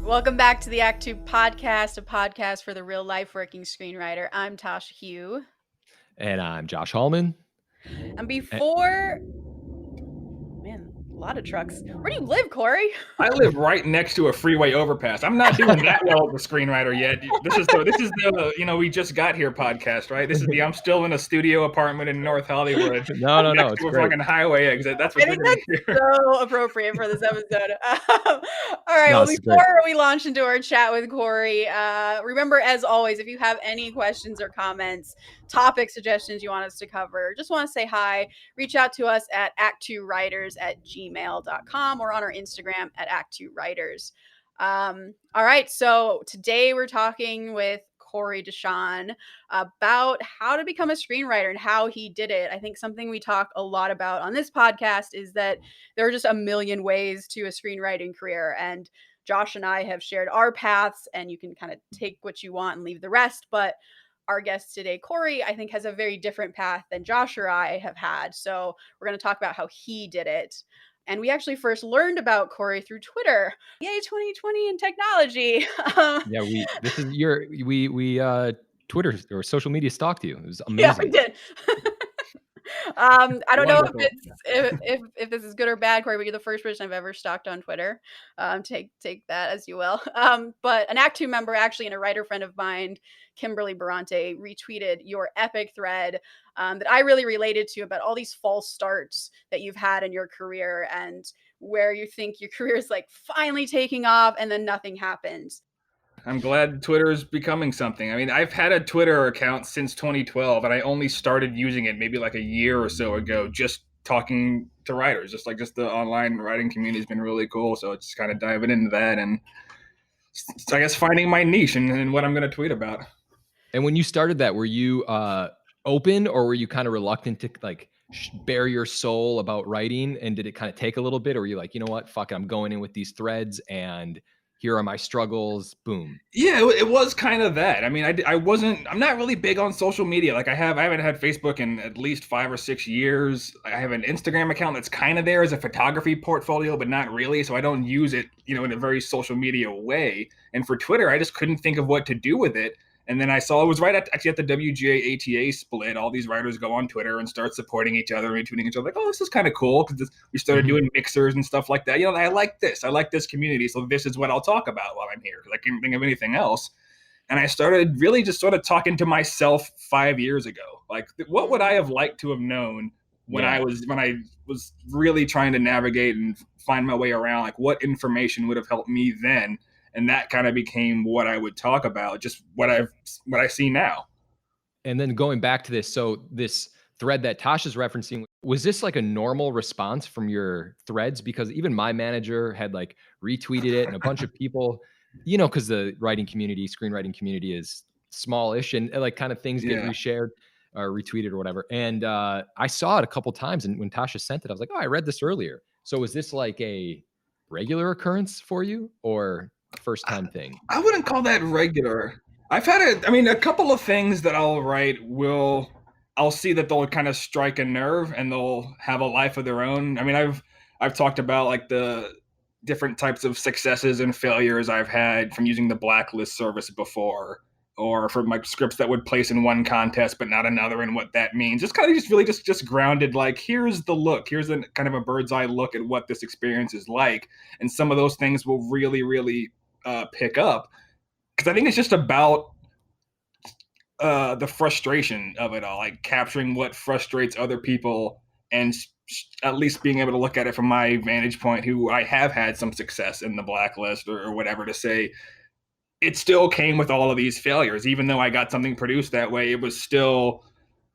Welcome back to the Act Two podcast, a podcast for the real life working screenwriter. I'm Tasha Hugh. And I'm Josh Hallman. And before, man, a lot of trucks. Where do you live, Corey? I live right next to a freeway overpass. I'm not doing that well as a screenwriter yet. This is the we just got here podcast, right? I'm still in a studio apartment in North Hollywood. No, it's a fucking highway exit. That's what I think that's so appropriate for this episode. All right, before we launch into our chat with Corey, remember, as always, if you have any questions or comments, topic suggestions you want us to cover, just want to say hi, reach out to us at ActTwoWriters@gmail.com or on our Instagram at ActTwoWriters. All right, so today we're talking with Corey Deshon about how to become a screenwriter and how he did it. I think something we talk a lot about on this podcast is that there are just a million ways to a screenwriting career, and Josh and I have shared our paths, and you can kind of take what you want and leave the rest. But our guest today, Corey, I think has a very different path than Josh or I have had. So we're going to talk about how he did it. And we actually first learned about Corey through Twitter. Yay, 2020 and technology. We Twitter or social media stalked you. It was amazing. Yeah, we did. I don't know if this is good or bad, Corey, but you're the first person I've ever stalked on Twitter. Take that as you will. But an Act Two member, actually, and a writer friend of mine, Kimberly Barante, retweeted your epic thread that I really related to about all these false starts that you've had in your career and where you think your career is like finally taking off and then nothing happens. I'm glad Twitter is becoming something. I mean, I've had a Twitter account since 2012, and I only started using it maybe like a year or so ago, just talking to writers. Just the online writing community has been really cool. So it's kind of diving into that and I guess finding my niche and what I'm going to tweet about. And when you started that, were you open or were you kind of reluctant to like bare your soul about writing? And did it kind of take a little bit, or were you like, you know what, fuck it, I'm going in with these threads and here are my struggles, boom? Yeah, it was kind of that. I mean, I'm not really big on social media. Like I haven't had Facebook in at least 5 or 6 years. I have an Instagram account that's kind of there as a photography portfolio, but not really. So I don't use it, in a very social media way. And for Twitter, I just couldn't think of what to do with it. And then I saw it was right at the WGA ATA split. All these writers go on Twitter and start supporting each other, retweeting each other. Like, oh, this is kind of cool because we started doing mixers and stuff like that. I like this. I like this community. So this is what I'll talk about while I'm here because I can't think of anything else. And I started really just sort of talking to myself 5 years ago. Like, what would I have liked to have known when I was really trying to navigate and find my way around? Like, what information would have helped me then? And that kind of became what I would talk about, just what I see now. And then going back to this, so this thread that Tasha's referencing, was this like a normal response from your threads? Because even my manager had like retweeted it and a bunch of people, because the screenwriting community is smallish and like kind of things get reshared or retweeted or whatever. And I saw it a couple times, and when Tasha sent it, I was like, oh, I read this earlier. So was this like a regular occurrence for you or first time thing? I wouldn't call that regular. I've had a couple of things that I'll write I'll see that they'll kind of strike a nerve and they'll have a life of their own. I mean, I've talked about like the different types of successes and failures I've had from using the blacklist service before, or from like scripts that would place in one contest but not another, and what that means. Just kind of really grounded, like here's the look, here's a kind of a bird's eye look at what this experience is like. And some of those things will really, really pick up, because I think it's just about the frustration of it all, like capturing what frustrates other people and at least being able to look at it from my vantage point, who I have had some success in the blacklist or whatever, to say it still came with all of these failures. Even though I got something produced that way,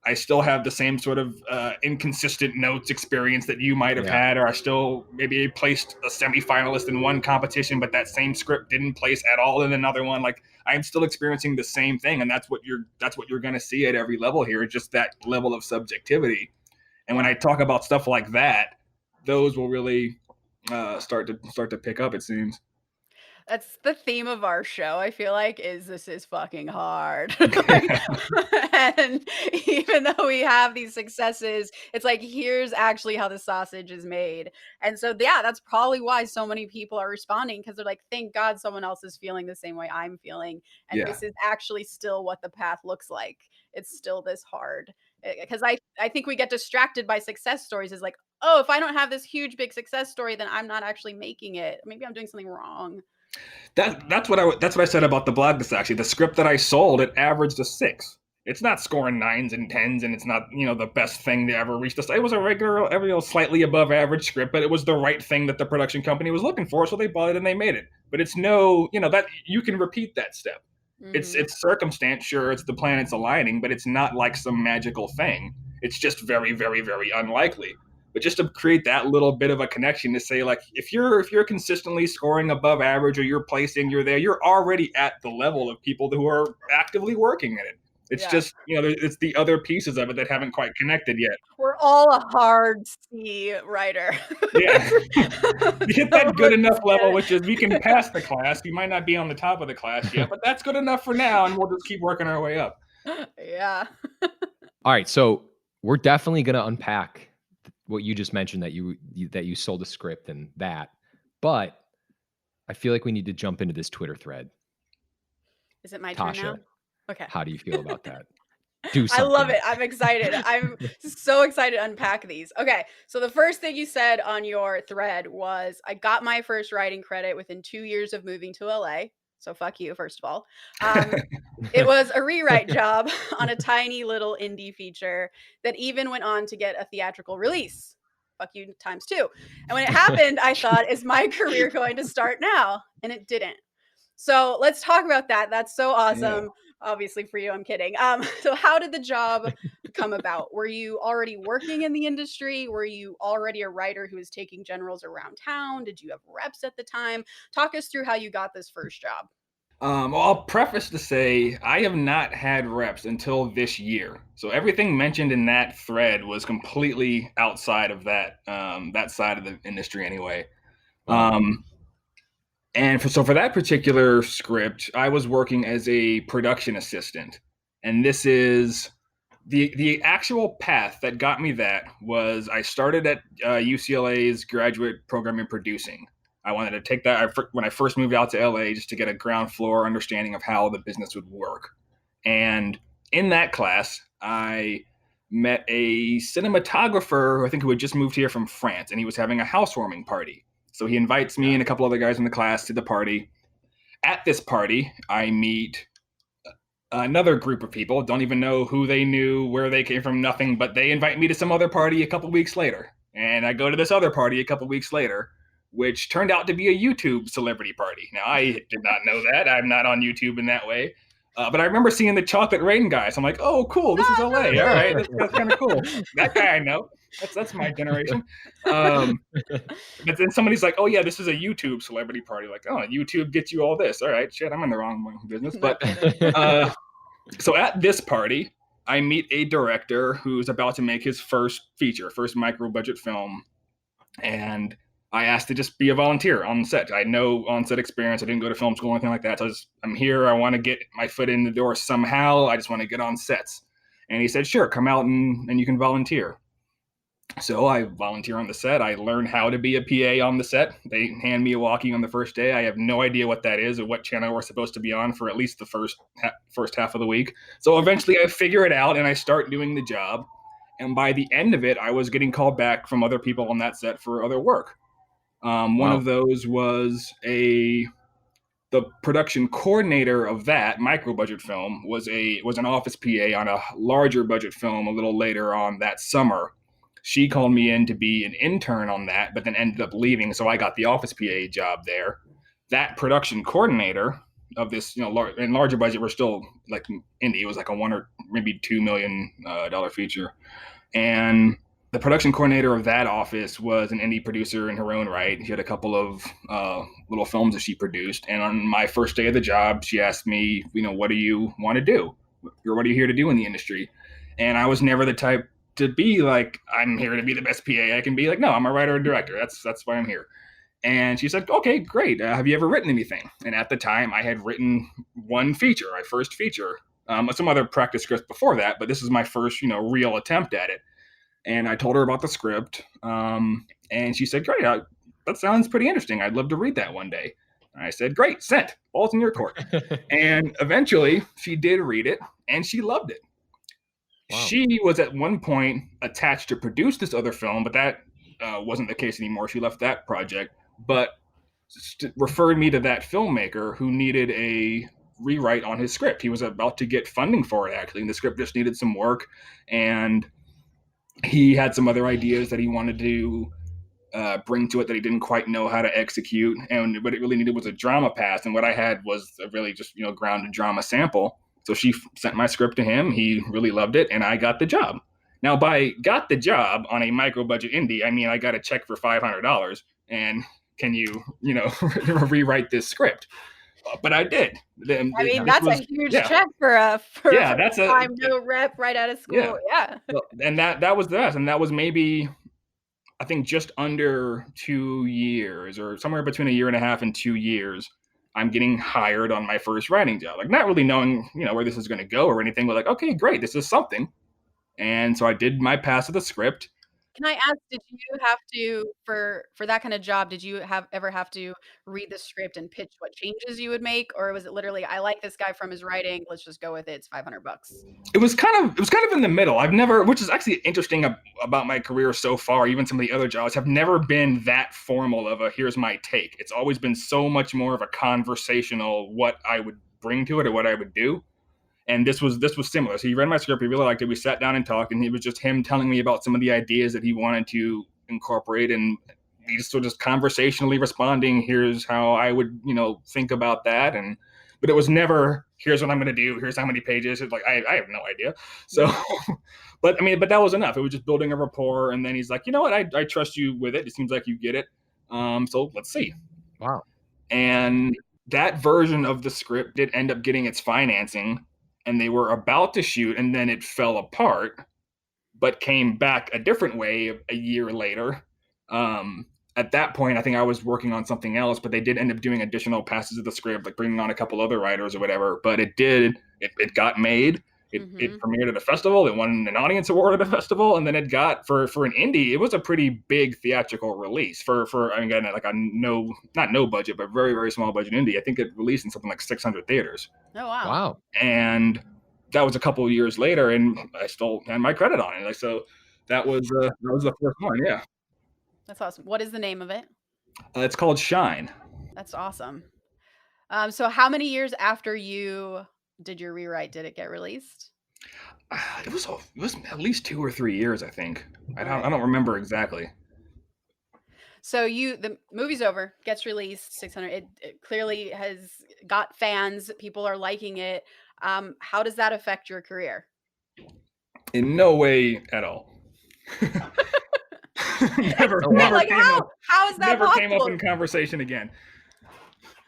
I still have the same sort of inconsistent notes experience that you might have had, or I still maybe placed a semifinalist in one competition, but that same script didn't place at all in another one. Like, I'm still experiencing the same thing, and that's what you're going to see at every level here. It's just that level of subjectivity. And when I talk about stuff like that, those will really start to pick up, it seems. That's the theme of our show, I feel like, is this is fucking hard. Like, and even though we have these successes, it's like, here's actually how the sausage is made. And so, yeah, that's probably why so many people are responding, because they're like, thank God someone else is feeling the same way I'm feeling. And Yeah. this is actually still what the path looks like. It's still this hard. Because I think we get distracted by success stories, is like, oh, if I don't have this huge, big success story, then I'm not actually making it. Maybe I'm doing something wrong. That's what I said about the blog. This actually, the script that I sold, it averaged a 6. It's not scoring 9s and 10s, and it's not the best thing to ever reach this. It was a regular, slightly above average script, but it was the right thing that the production company was looking for, so they bought it and they made it. But it's no, that you can repeat that step. It's circumstance, sure, it's the planets aligning, but it's not like some magical thing. It's just very, very, very unlikely. But just to create that little bit of a connection to say, like, if you're consistently scoring above average, or you're there, you're already at the level of people who are actively working in it. It's just, it's the other pieces of it that haven't quite connected yet. We're all a hard C writer. Yeah. You hit that good enough level, which is we can pass the class. We might not be on the top of the class yet, but that's good enough for now, and we'll just keep working our way up. Yeah. All right, so we're definitely going to unpack what you just mentioned, that you sold a script and that, but I feel like we need to jump into this Twitter thread. Is it my Tasha, turn now? Okay. How do you feel about that? Do something. I love it. I'm excited. I'm so excited to unpack these. Okay. So the first thing you said on your thread was, I got my first writing credit within 2 years of moving to LA. So fuck you, first of all. It was a rewrite job on a tiny little indie feature that even went on to get a theatrical release. Fuck you times 2. And when it happened, I thought, is my career going to start now? And it didn't. So let's talk about that. That's so awesome. Yeah. Obviously for you, I'm kidding. So how did the job come about? Were you already working in the industry? Were you already a writer who was taking generals around town? Did you have reps at the time? Talk us through how you got this first job. Well, I'll preface to say I have not had reps until this year. So everything mentioned in that thread was completely outside of that side of the industry anyway. And for that particular script, I was working as a production assistant. And this is the actual path that got me. That was, I started at UCLA's graduate program in producing. I wanted to take that when I first moved out to LA, just to get a ground floor understanding of how the business would work. And in that class, I met a cinematographer, I think, who had just moved here from France, and he was having a housewarming party. So he invites me and a couple other guys in the class to the party. At this party, I meet another group of people. Don't even know who they knew, where they came from, nothing, but they invite me to some other party a couple weeks later. And I go to this other party a couple weeks later, which turned out to be a YouTube celebrity party. Now, I did not know that. I'm not on YouTube in that way. But I remember seeing the Chocolate Rain guys. I'm like, oh, cool. This is LA. All right. That's kind of cool. That guy I know. That's my generation. But then somebody's like, oh, yeah, this is a YouTube celebrity party. Like, oh, YouTube gets you all this. All right. Shit, I'm in the wrong business. But so at this party, I meet a director who's about to make his first micro budget film. And I asked to just be a volunteer on set. I had no on-set experience. I didn't go to film school or anything like that. So I'm here. I want to get my foot in the door somehow. I just want to get on sets. And he said, sure, come out and you can volunteer. So I volunteer on the set. I learn how to be a PA on the set. They hand me a walkie on the first day. I have no idea what that is or what channel we're supposed to be on for at least the first half of the week. So eventually I figure it out and I start doing the job. And by the end of it, I was getting called back from other people on that set for other work. One of those was the production coordinator of that micro budget film was an office PA on a larger budget film a little later on that summer. She called me in to be an intern on that, but then ended up leaving. So I got the office PA job there. That production coordinator of this, in larger budget, we're still like indie. It was like a $1 or maybe $2 million feature. And the production coordinator of that office was an indie producer in her own right. She had a couple of little films that she produced. And on my first day of the job, she asked me, what do you want to do? Or what are you here to do in the industry? And I was never the type to be like, I'm here to be the best PA I can be. Like, no, I'm a writer and director. That's why I'm here. And she said, okay, great. Have you ever written anything? And at the time, I had written one feature, my first feature. Some other practice scripts before that, but this is my first, real attempt at it. And I told her about the script. And she said, great, that sounds pretty interesting. I'd love to read that one day. And I said, great, sent. Ball's in your court. And eventually, she did read it, and she loved it. Wow. She was at one point attached to produce this other film, but that wasn't the case anymore. She left that project, but referred me to that filmmaker who needed a rewrite on his script. He was about to get funding for it, actually, and the script just needed some work. And he had some other ideas that he wanted to bring to it that he didn't quite know how to execute. And what it really needed was a drama pass. And what I had was a really just, grounded drama sample. So she sent my script to him. He really loved it, and I got the job. Now, by got the job on a micro-budget indie, I mean I got a check for $500, and can you, rewrite this script? But I did. I mean, that's a huge check for that's a time no rep right out of school. Yeah. Well, and that was that, and that was maybe, I think, just under 2 years, or somewhere between 1.5 years and 2 years. I'm getting hired on my first writing job, like not really knowing, where this is going to go or anything, but like, okay, great, this is something. And so I did my pass of the script. Can I ask, did you have to, for that kind of job, did you ever have to read the script and pitch what changes you would make? Or was it literally, I like this guy from his writing, let's just go with it, it's $500? It was kind of in the middle. I've never, which is actually interesting about my career so far, even some of the other jobs have never been that formal of a, here's my take. It's always been so much more of a conversational, what I would bring to it or what I would do. And this was similar. So he read my script, he really liked it. We sat down and talked, and it was just him telling me about some of the ideas that he wanted to incorporate, and he just conversationally responding, here's how I would, think about that. But it was never, here's what I'm going to do, here's how many pages. It's like, I have no idea. So, but that was enough. It was just building a rapport. And then he's like, you know what, I trust you with it. It seems like you get it. So let's see. Wow. And that version of the script did end up getting its financing. And they were about to shoot, and then it fell apart, but came back a different way 1 year later. At that point, I think I was working on something else, but they did end up doing additional passes of the script, like bringing on a couple other writers or whatever. But it got made. It premiered at a festival. It won an audience award at a festival, and then it got for an indie. It was a pretty big theatrical release for again, like not no budget, but very, very small budget indie. I think it released in something like 600 theaters. Oh wow! Wow! And that was a couple of years later, and I still had my credit on it. Like, so that was the first one. Yeah, that's awesome. What is the name of it? It's called Shine. That's awesome. So how many years after you did your rewrite did it get released? It was at least 2 or 3 years, I think. I don't remember exactly. So the movie's over, gets released, 600. It clearly has got fans. People are liking it. How does that affect your career? In no way at all. never how is that never possible? Came up in conversation again.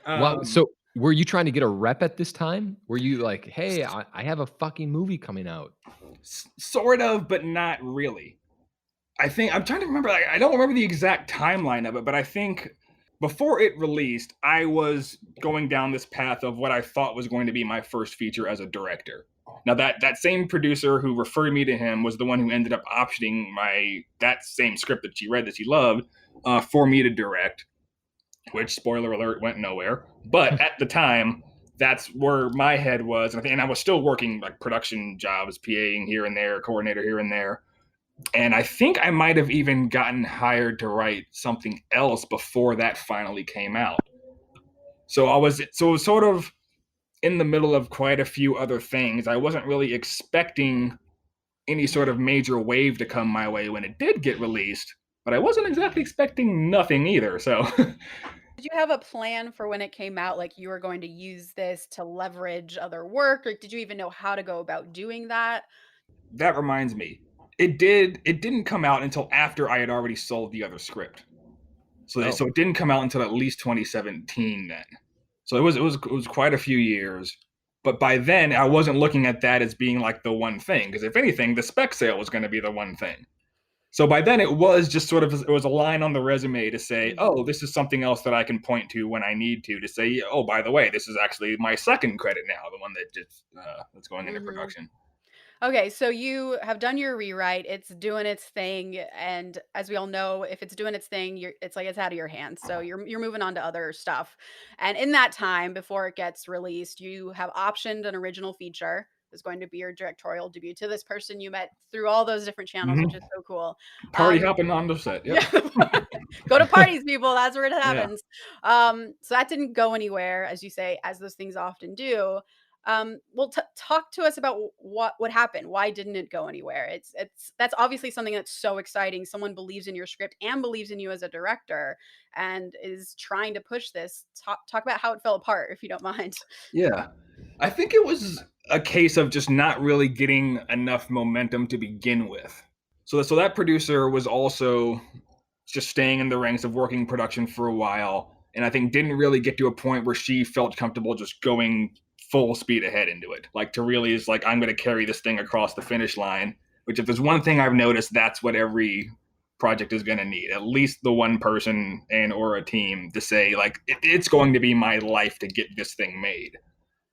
Wow. So were you trying to get a rep at this time? Were you like, hey, I have a fucking movie coming out? Sort of, but not really. I think I'm trying to remember. I don't remember the exact timeline of it, but I think before it released, I was going down this path of what I thought was going to be my first feature as a director. Now that same producer who referred me to him was the one who ended up optioning that same script that she read that she loved for me to direct, which, spoiler alert, went nowhere. But at the time, that's where my head was. And I was still working like production jobs, PAing here and there, coordinator here and there. And I think I might have even gotten hired to write something else before that finally came out. So it was sort of in the middle of quite a few other things. I wasn't really expecting any sort of major wave to come my way when it did get released, but I wasn't exactly expecting nothing either. So did you have a plan for when it came out? Like you were going to use this to leverage other work, or did you even know how to go about doing that? That reminds me. It didn't come out until after I had already sold the other script. So it didn't come out until at least 2017 then. So it was quite a few years. But by then I wasn't looking at that as being like the one thing, because if anything, the spec sale was going to be the one thing. So by then it was just sort of, it was a line on the resume to say, Mhm. oh, this is something else that I can point to when I need to say, oh, by the way, this is actually my second credit now, the one that just that's going into Mhm. production. Okay, so you have done your rewrite. It's doing its thing, and as we all know, if it's doing its thing, it's like it's out of your hands. So you're moving on to other stuff. And in that time before it gets released, you have optioned an original feature. That's going to be your directorial debut to this person you met through all those different channels, which is Hmm. so cool. Party Um, hopping on the set. Yep. yeah, go to parties, people. That's where it Yeah. happens. So that didn't go anywhere, as you say, as those things often do. Well, talk to us about what happened. Why didn't it go anywhere? It's that's obviously something that's so exciting. Someone believes in your script and believes in you as a director, and is trying to push this. Talk about how it fell apart, if you don't mind. Yeah. I think it was a case of just not really getting enough momentum to begin with. So that producer was also just staying in the ranks of working production for a while, and I think didn't really get to a point where she felt comfortable just going full speed ahead into it. Like to really is like, I'm going to carry this thing across the finish line. Which, if there's one thing I've noticed, that's what every project is going to need. At least the one person and or a team to say like, it's going to be my life to get this thing made.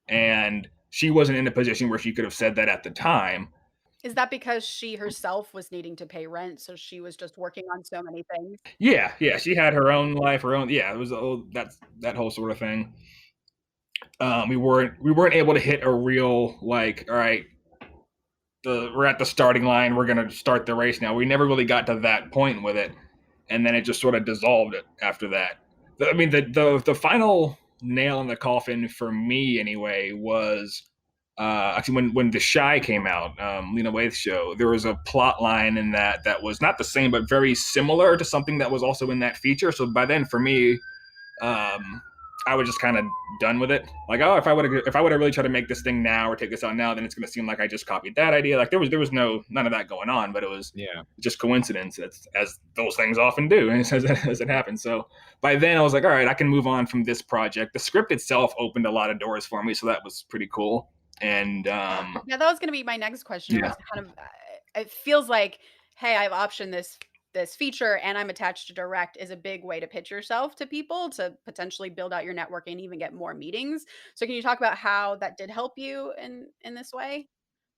And she wasn't in a position where she could have said that at the time. Is that because she herself was needing to pay rent, so she was just working on so many things? Yeah, she had her own life, her own. Yeah, it was that whole sort of thing. We weren't able to hit a real like, all right, we're at the starting line. We're gonna start the race now. We never really got to that point with it, and then it just sort of dissolved it after that. I mean, the final nail in the coffin for me anyway was actually when The Shy came out, Lena Waite's show. There was a plot line in that was not the same, but very similar to something that was also in that feature. So by then, for me, um, I was just kind of done with it. Like, oh, if I would have really tried to make this thing now or take this out now, then it's going to seem like I just copied that idea. Like there was none of that going on, but it was Yeah. just coincidence, as those things often do, as it happens. So by then, I was like, all right, I can move on from this project. The script itself opened a lot of doors for me, so that was pretty cool. And Yeah, that was gonna be my next question yeah, was kind of, it feels like, "Hey, I've optioned this feature and I'm attached to direct," is a big way to pitch yourself to people to potentially build out your network and even get more meetings. So can you talk about how that did help you in this way?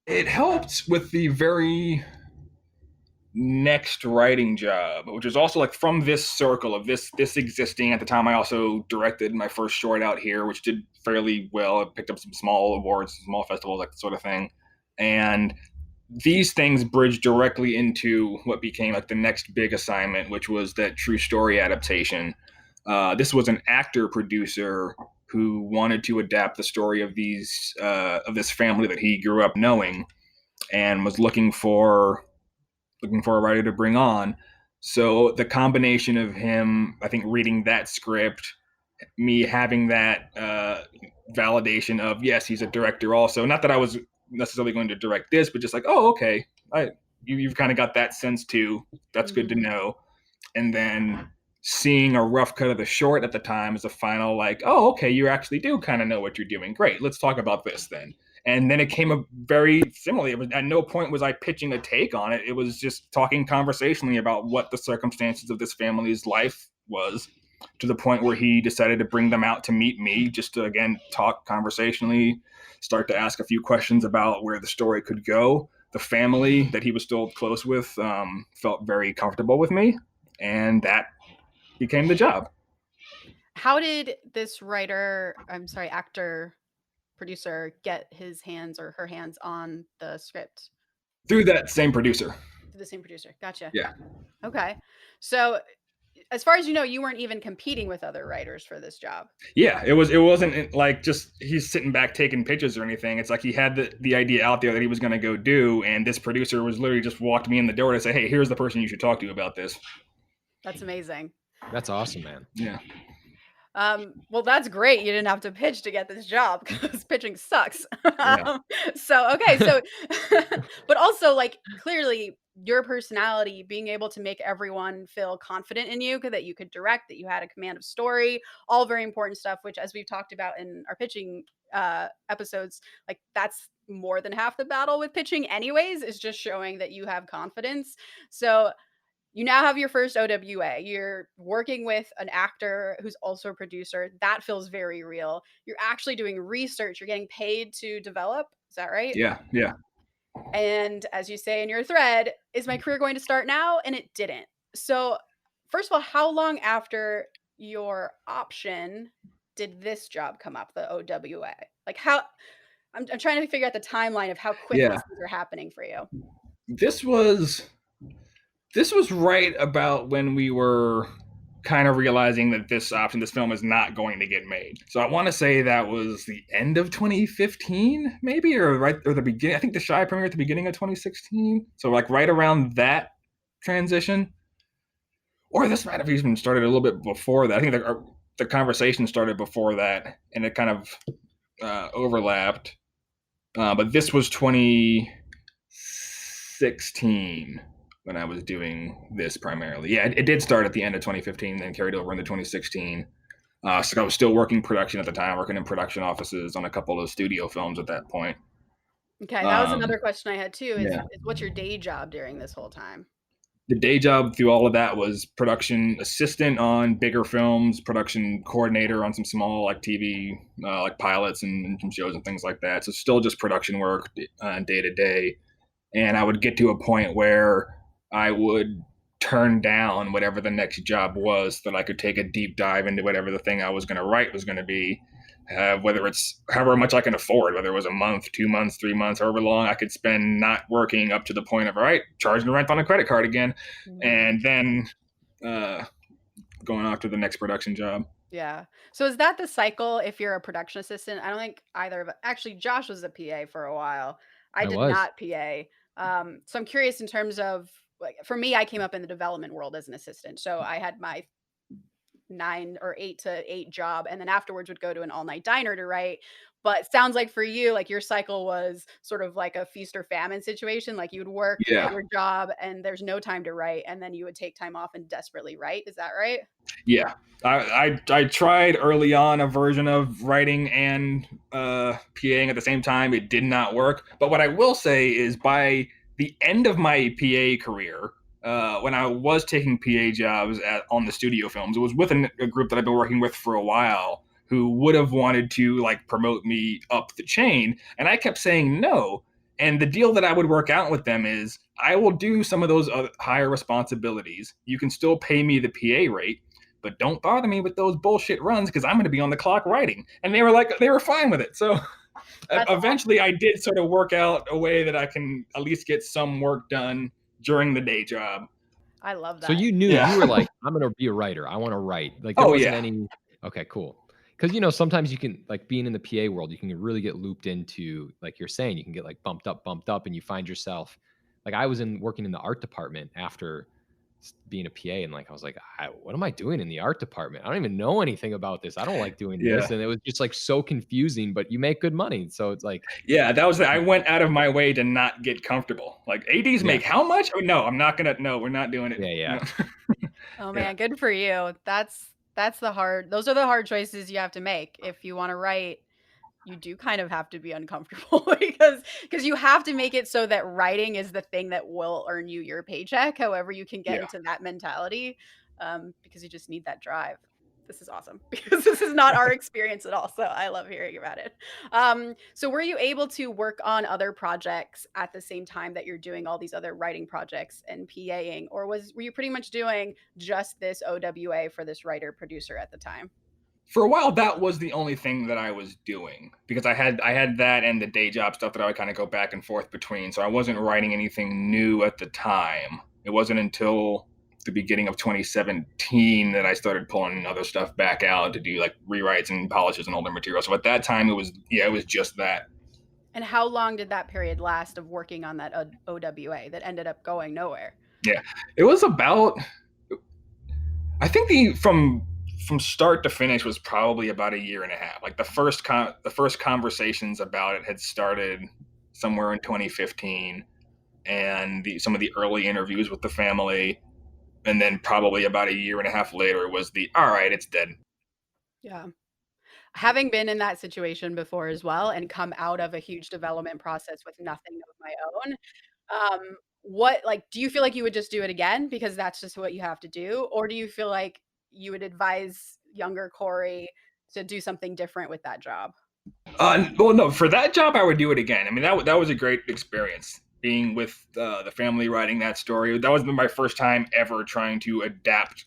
it helped with the very next writing job, which is also like from this circle of this existing at the time. I also directed my first short out here, which did fairly well. I picked up some small awards, small festivals, like that sort of thing. And these things bridge directly into what became like the next big assignment, which was that true story adaptation. This was an actor producer who wanted to adapt the story of this family that he grew up knowing, and was looking for a writer to bring on. So the combination of him, I think, reading that script, me having that validation of yes, he's a director. Also, not that I was necessarily going to direct this, but just like, oh, okay, you've kind of got that sense too. That's good to Mhm. know. And then seeing a rough cut of the short at the time as a final, like, oh, okay, you actually do kind of know what you're doing. Great, let's talk about this then. And then it came a very similarly. It was, at no point was I pitching a take on it. It was just talking conversationally about what the circumstances of this family's life was, to the point where he decided to bring them out to meet me, just to again talk conversationally, start to ask a few questions about where the story could go. The family that he was still close with felt very comfortable with me, and that became the job. How did this actor, producer get his hands or her hands on the script? Through that same producer. To the same producer. Gotcha. Yeah. Okay. So as far as you know, you weren't even competing with other writers for this job. Yeah, it wasn't like just he's sitting back taking pictures or anything. It's like he had the idea out there that he was going to go do, and this producer was literally just walked me in the door to say, hey, here's the person you should talk to about this. That's amazing. That's awesome, man. Yeah. Well, that's great. You didn't have to pitch to get this job because pitching sucks. Yeah. So okay, so but also like clearly your personality being able to make everyone feel confident in you, that you could direct, that you had a command of story, all very important stuff, which as we've talked about in our pitching episodes, like that's more than half the battle with pitching anyways, is just showing that you have confidence. So you now have your first OWA. You're working with an actor who's also a producer. That feels very real. You're actually doing research. You're getting paid to develop. Is that right? Yeah, yeah. And as you say in your thread, is my career going to start now? And it didn't. So, first of all, how long after your option did this job come up, the OWA? Like, how I'm trying to figure out the timeline of how quickly Yeah. things are happening for you. This was right about when we were kind of realizing that this film is not going to get made. So I want to say that was the end of 2015, maybe, or the beginning. I think the Shy premiered at the beginning of 2016. So like right around that transition, or this might have even started a little bit before that. I think the conversation started before that, and it kind of overlapped. But this was 2016 when I was doing this primarily. Yeah, it did start at the end of 2015, then carried over into 2016. So I was still working production at the time, working in production offices on a couple of studio films at that point. Okay, that was another Um, question I had too. yeah. Is what's your day job during this whole time? The day job through all of that was production assistant on bigger films, production coordinator on some small like TV, like pilots and some shows and things like that. So still just production work day to day. And I would get to a point where I would turn down whatever the next job was so that I could take a deep dive into whatever the thing I was going to write was going to be, whether it's however much I can afford, whether it was a month, 2 months, 3 months, however long I could spend not working up to the point of, all right, charging rent on a credit card again, and then going off to the next production job. Yeah. So is that the cycle if you're a production assistant? I don't think either of actually Josh was a PA for a while. I I did was. not PA. So I'm curious in terms of like for me, I came up in the development world as an assistant. So I had my 9 or 8 to 8 job and then afterwards would go to an all-night diner to write. But it sounds like for you, like your cycle was sort of like a feast or famine situation. Like you would work at Yeah. your job and there's no time to write, and then you would take time off and desperately write. Is that right? Yeah. I tried early on a version of writing and PAing at the same time. It did not work. But what I will say is by the end of my PA career, when I was taking PA jobs on the studio films, it was with a group that I've been working with for a while who would have wanted to like promote me up the chain. And I kept saying no. And the deal that I would work out with them is I will do some of those higher responsibilities. You can still pay me the PA rate, but don't bother me with those bullshit runs because I'm going to be on the clock writing. And they were fine with it. So eventually I did sort of work out a way that I can at least get some work done during the day job. I love that. So you knew Yeah. you were like, I'm gonna be a writer. I want to write. Like there Oh, wasn't yeah. any. Okay, cool. Because sometimes you can like being in the PA world, you can really get looped into like you're saying, you can get like bumped up, and you find yourself like I was working in the art department after being a PA, and like I was like, what am I doing in the art department? I don't even know anything about this. I don't like doing this, Yeah. and it was just like so confusing. But you make good money, so it's like Yeah, I went out of my way to not get comfortable. Like ADs make how much? Oh, no, I'm not gonna. No, we're not doing it. Yeah. No. Oh man, good for you. Those are the hard choices you have to make. If you want to write, you do kind of have to be uncomfortable because you have to make it so that writing is the thing that will earn you your paycheck. However, you can get Yeah. into that mentality because you just need that drive. This is awesome because this is not our experience at all. So I love hearing about it. So were you able to work on other projects at the same time that you're doing all these other writing projects and PAing, or were you pretty much doing just this OWA for this writer producer at the time? For a while, that was the only thing that I was doing because I had that and the day job stuff that I would kind of go back and forth between. So I wasn't writing anything new at the time. It wasn't until the beginning of 2017 that I started pulling other stuff back out to do like rewrites and polishes and older material. So at that time, it was just that. And how long did that period last of working on that OWA that ended up going nowhere? Yeah, it was about. I think from start to finish was probably about a year and a half. Like the first conversations about it had started somewhere in 2015, and some of the early interviews with the family, and then probably about a year and a half later was all right, it's dead. Yeah. Having been in that situation before as well and come out of a huge development process with nothing of my own, do you feel like you would just do it again because that's just what you have to do? Or do you feel like you would advise younger Corey to do something different with that job? Well, no, for that job, I would do it again. I mean, that was a great experience being with the family, writing that story. That was my first time ever trying to adapt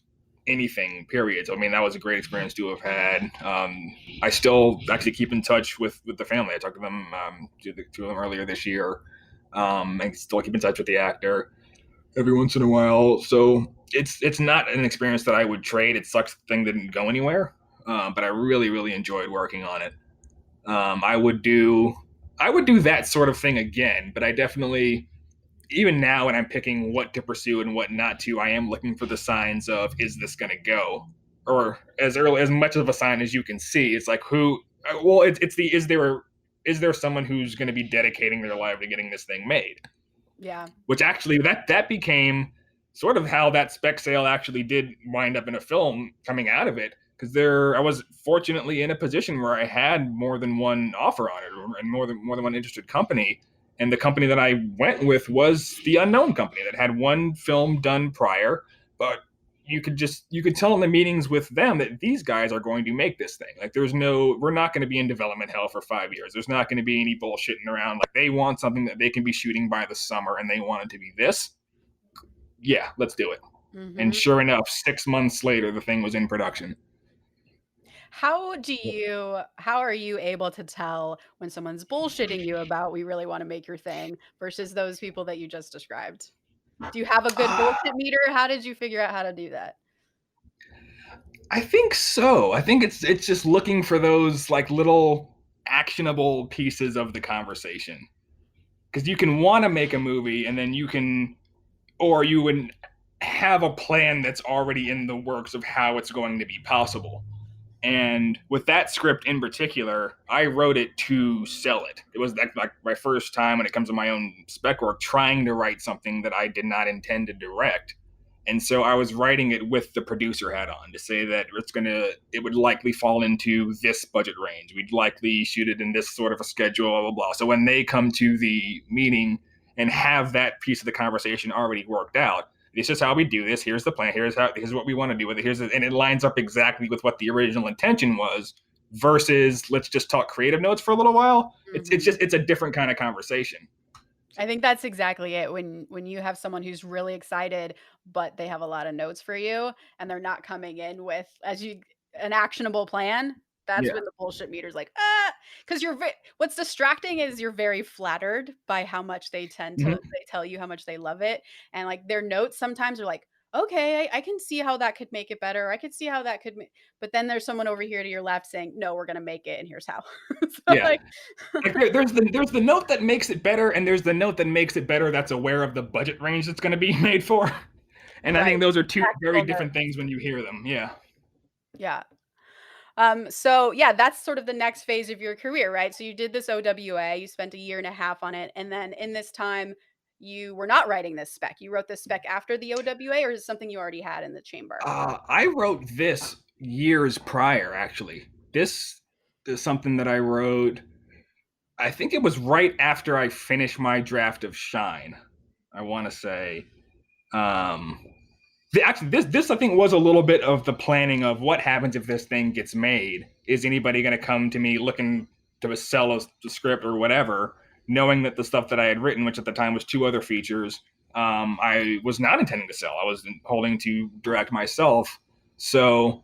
anything, period. So, I mean, that was a great experience to have had. I still actually keep in touch with the family. I talked to them, to them earlier this year, and still keep in touch with the actor every once in a while. So it's not an experience that I would trade. It sucks the thing didn't go anywhere, but I really, really enjoyed working on it. I would do that sort of thing again, but I definitely, even now when I'm picking what to pursue and what not to, I am looking for the signs of, is this going to go? Or as much of a sign as you can see, it's like is there someone who's going to be dedicating their life to getting this thing made? Yeah. Which actually that became sort of how that spec sale actually did wind up in a film coming out of it. Because I was fortunately in a position where I had more than one offer on it, and more than one interested company. And the company that I went with was the unknown company that had one film done prior, but you could tell in the meetings with them that these guys are going to make this thing. Like we're not going to be in development hell for 5 years. There's not going to be any bullshitting around. Like they want something that they can be shooting by the summer, and they want it to be this. Yeah, let's do it. Mm-hmm. And sure enough, 6 months later, the thing was in production. How are you able to tell when someone's bullshitting you about, we really want to make your thing, versus those people that you just described? Do you have a good bullshit meter? How did you figure out how to do that? I think so. I think it's just looking for those like little actionable pieces of the conversation. Because you can want to make a movie and then you would have a plan that's already in the works of how it's going to be possible. And with that script in particular, I wrote it to sell it. It was like my first time when it comes to my own spec work, trying to write something that I did not intend to direct. And so I was writing it with the producer hat on to say that it would likely fall into this budget range. We'd likely shoot it in this sort of a schedule, blah, blah, blah. So when they come to the meeting and have that piece of the conversation already worked out, this is how we do this. Here's the plan. Here's what we want to do with it. And it lines up exactly with what the original intention was, versus let's just talk creative notes for a little while. Mm-hmm. It's a different kind of conversation. I think that's exactly it. When you have someone who's really excited, but they have a lot of notes for you and they're not coming in with an actionable plan, that's when the bullshit meter's like, because what's distracting is you're very flattered by how much they tell you how much they love it. And like their notes sometimes are like, okay, I can see how that could make it better. I could see how that could but then there's someone over here to your left saying, no, we're going to make it. And here's how. So yeah. There's the note that makes it better. And there's the note that makes it better that's aware of the budget range that's going to be made for. And right. I think those are two very different things when you hear them. Yeah. Yeah. So yeah, that's sort of the next phase of your career, right? So you did this OWA, you spent 1.5 years on it. And then in this time, you were not writing this spec. You wrote this spec after the OWA, or is it something you already had in the chamber? I wrote this years prior, actually. This is something that I wrote, I think it was right after I finished my draft of Shine, I want to say. Actually, this I think was a little bit of the planning of what happens if this thing gets made. Is anybody going to come to me looking to sell a script or whatever, knowing that the stuff that I had written, which at the time was 2 other features, I was not intending to sell. I was holding to direct myself. So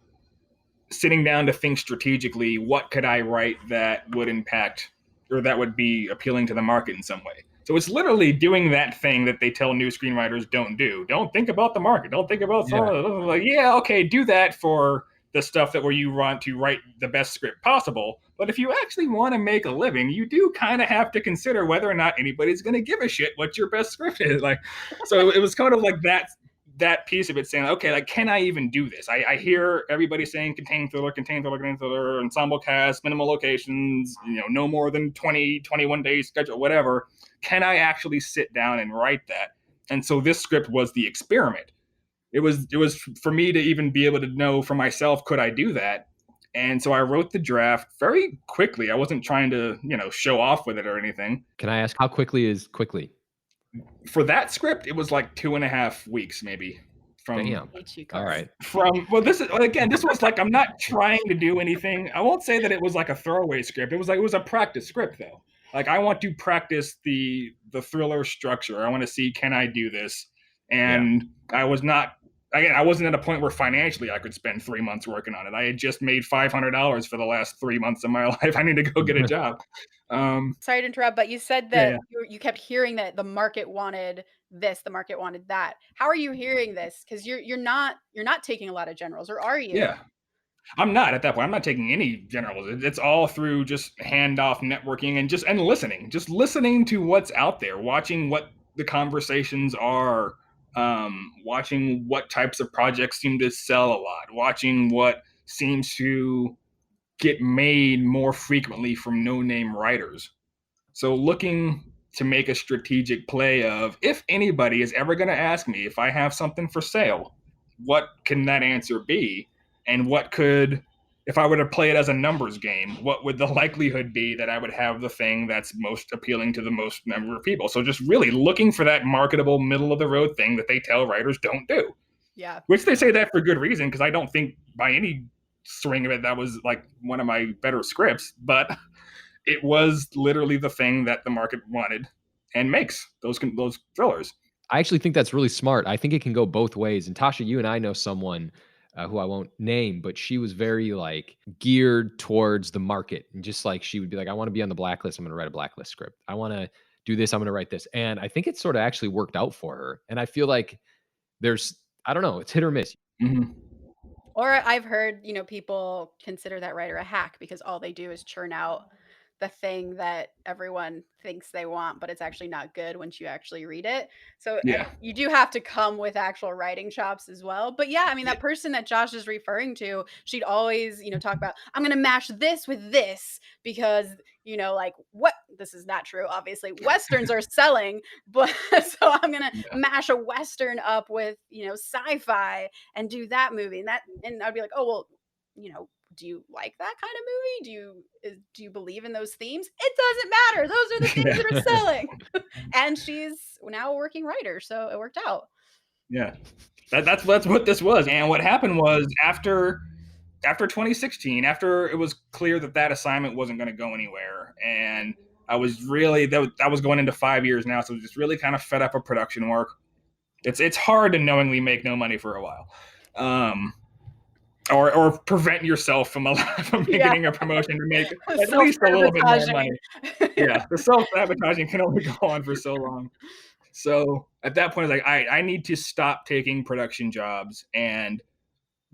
sitting down to think strategically, what could I write that would impact or that would be appealing to the market in some way? So it's literally doing that thing that they tell new screenwriters don't do. Don't think about the market. Don't think about do that for the stuff where you want to write the best script possible. But if you actually want to make a living, you do kind of have to consider whether or not anybody's going to give a shit what your best script is. Like, so it was kind of like that piece of it saying, okay, like, can I even do this? I hear everybody saying contain thriller, ensemble cast, minimal locations, no more than 20, 21 days schedule, whatever. Can I actually sit down and write that? And so this script was the experiment. It was for me to even be able to know for myself, could I do that? And so I wrote the draft very quickly. I wasn't trying to, show off with it or anything. Can I ask how quickly is quickly? For that script, it was like 2.5 weeks, maybe. Damn. All right. Well, this is again, this was like, I'm not trying to do anything. I won't say that it was like a throwaway script. It was a practice script though. Like, I want to practice the thriller structure. I want to see, can I do this? And I was not, again, I wasn't at a point where financially I could spend 3 months working on it. I had just made $500 for the last 3 months of my life. I need to go get a job. Sorry to interrupt, but you said that you kept hearing that the market wanted this, the market wanted that. How are you hearing this? Because you're not taking a lot of generals, or are you? Yeah. I'm not at that point. I'm not taking any generals. It's all through just handoff networking and listening, just listening to what's out there, watching what the conversations are, watching what types of projects seem to sell a lot, watching what seems to get made more frequently from no-name writers. So looking to make a strategic play of, if anybody is ever going to ask me if I have something for sale, what can that answer be? And what could, if I were to play it as a numbers game, what would the likelihood be that I would have the thing that's most appealing to the most number of people? So just really looking for that marketable, middle of the road thing that they tell writers don't do. Yeah. Which they say that for good reason, because I don't think by any string of it that was like one of my better scripts, but it was literally the thing that the market wanted and makes those thrillers. I actually think that's really smart. I think it can go both ways. And Tasha, you and I know someone who I won't name, but she was very like geared towards the market, and just like she would be like, I want to be on the blacklist. I'm going to write a blacklist script. I want to do this. I'm going to write this. And I think it sort of actually worked out for her. And I feel like I don't know, it's hit or miss. Mm-hmm. Or I've heard, people consider that writer a hack because all they do is churn out the thing that everyone thinks they want, but it's actually not good once you actually read it. So you do have to come with actual writing chops as well. But yeah, I mean, that person that Josh is referring to, she'd always, talk about, I'm going to mash this with this because, like what, this is not true. Obviously Westerns are selling, but so I'm going to mash a Western up with, sci-fi and do that movie. And I'd be like, oh, well, do you like that kind of movie? Do you believe in those themes? It doesn't matter. Those are the things that are selling. And she's now a working writer, so it worked out. Yeah, that's what this was. And what happened was after 2016, after it was clear that assignment wasn't going to go anywhere, and I was really that was going into 5 years now, so I was just really kind of fed up of production work. It's hard to knowingly make no money for a while. Or prevent yourself from getting a promotion to make at least a little bit more money. Yeah, the self-sabotaging can only go on for so long. So at that point, it's like, I need to stop taking production jobs and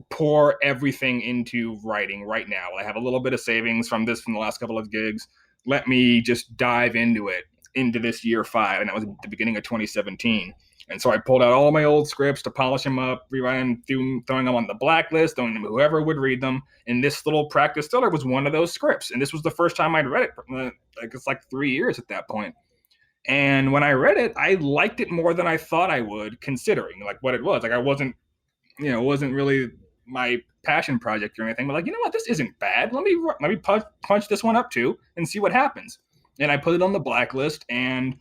pour everything into writing right now. I have a little bit of savings from the last couple of gigs. Let me just dive into this year 5. And that was at the beginning of 2017. And so I pulled out all my old scripts to polish them up, rewrite them, throwing them on the blacklist, throwing them to whoever would read them. And this little practice thriller was one of those scripts. And this was the first time I'd read it. It's like 3 years at that point. And when I read it, I liked it more than I thought I would, considering like what it was. Like, I wasn't, it wasn't really my passion project or anything, but like, you know what, this isn't bad. Let me punch this one up too and see what happens. And I put it on the blacklist, and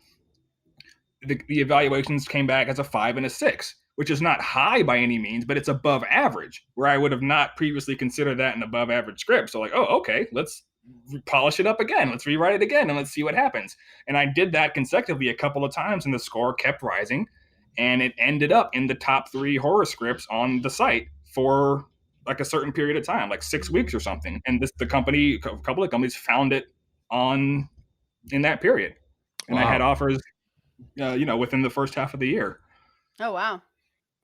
the evaluations came back as a 5 and a 6, which is not high by any means, but it's above average, where I would have not previously considered that an above average script. So like, oh, okay, let's polish it up again. Let's rewrite it again and let's see what happens. And I did that consecutively a couple of times, and the score kept rising, and it ended up in the top 3 horror scripts on the site for like a certain period of time, like 6 weeks or something. And a couple of companies found it in that period. And wow. I had offers within the first half of the year. Oh, wow.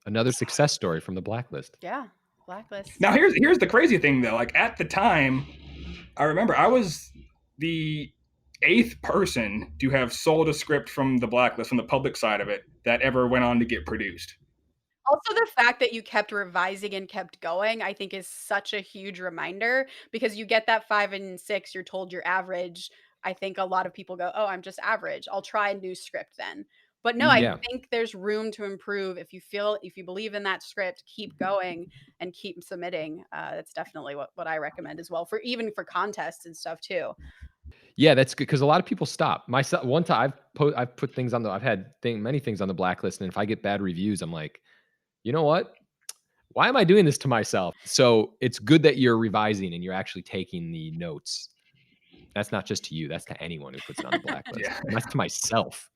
Another success story from the blacklist. Yeah, blacklist. Now, here's the crazy thing, though. Like, at the time, I remember I was the 8th person to have sold a script from the blacklist, from the public side of it, that ever went on to get produced. Also, the fact that you kept revising and kept going, I think, is such a huge reminder, because you get that 5 and 6, you're told you're average. I think a lot of people go, oh, I'm just average. I'll try a new script then. But no, I think there's room to improve. If you believe in that script, keep going and keep submitting. That's definitely what I recommend as well, even for contests and stuff too. Yeah, that's good because a lot of people stop. Myself, one time I've put things on the I've had many things on the blacklist, and if I get bad reviews, I'm like, you know what? Why am I doing this to myself? So it's good that you're revising and you're actually taking the notes. That's not just to you. That's to anyone who puts it on the blacklist. Yeah. And that's to myself.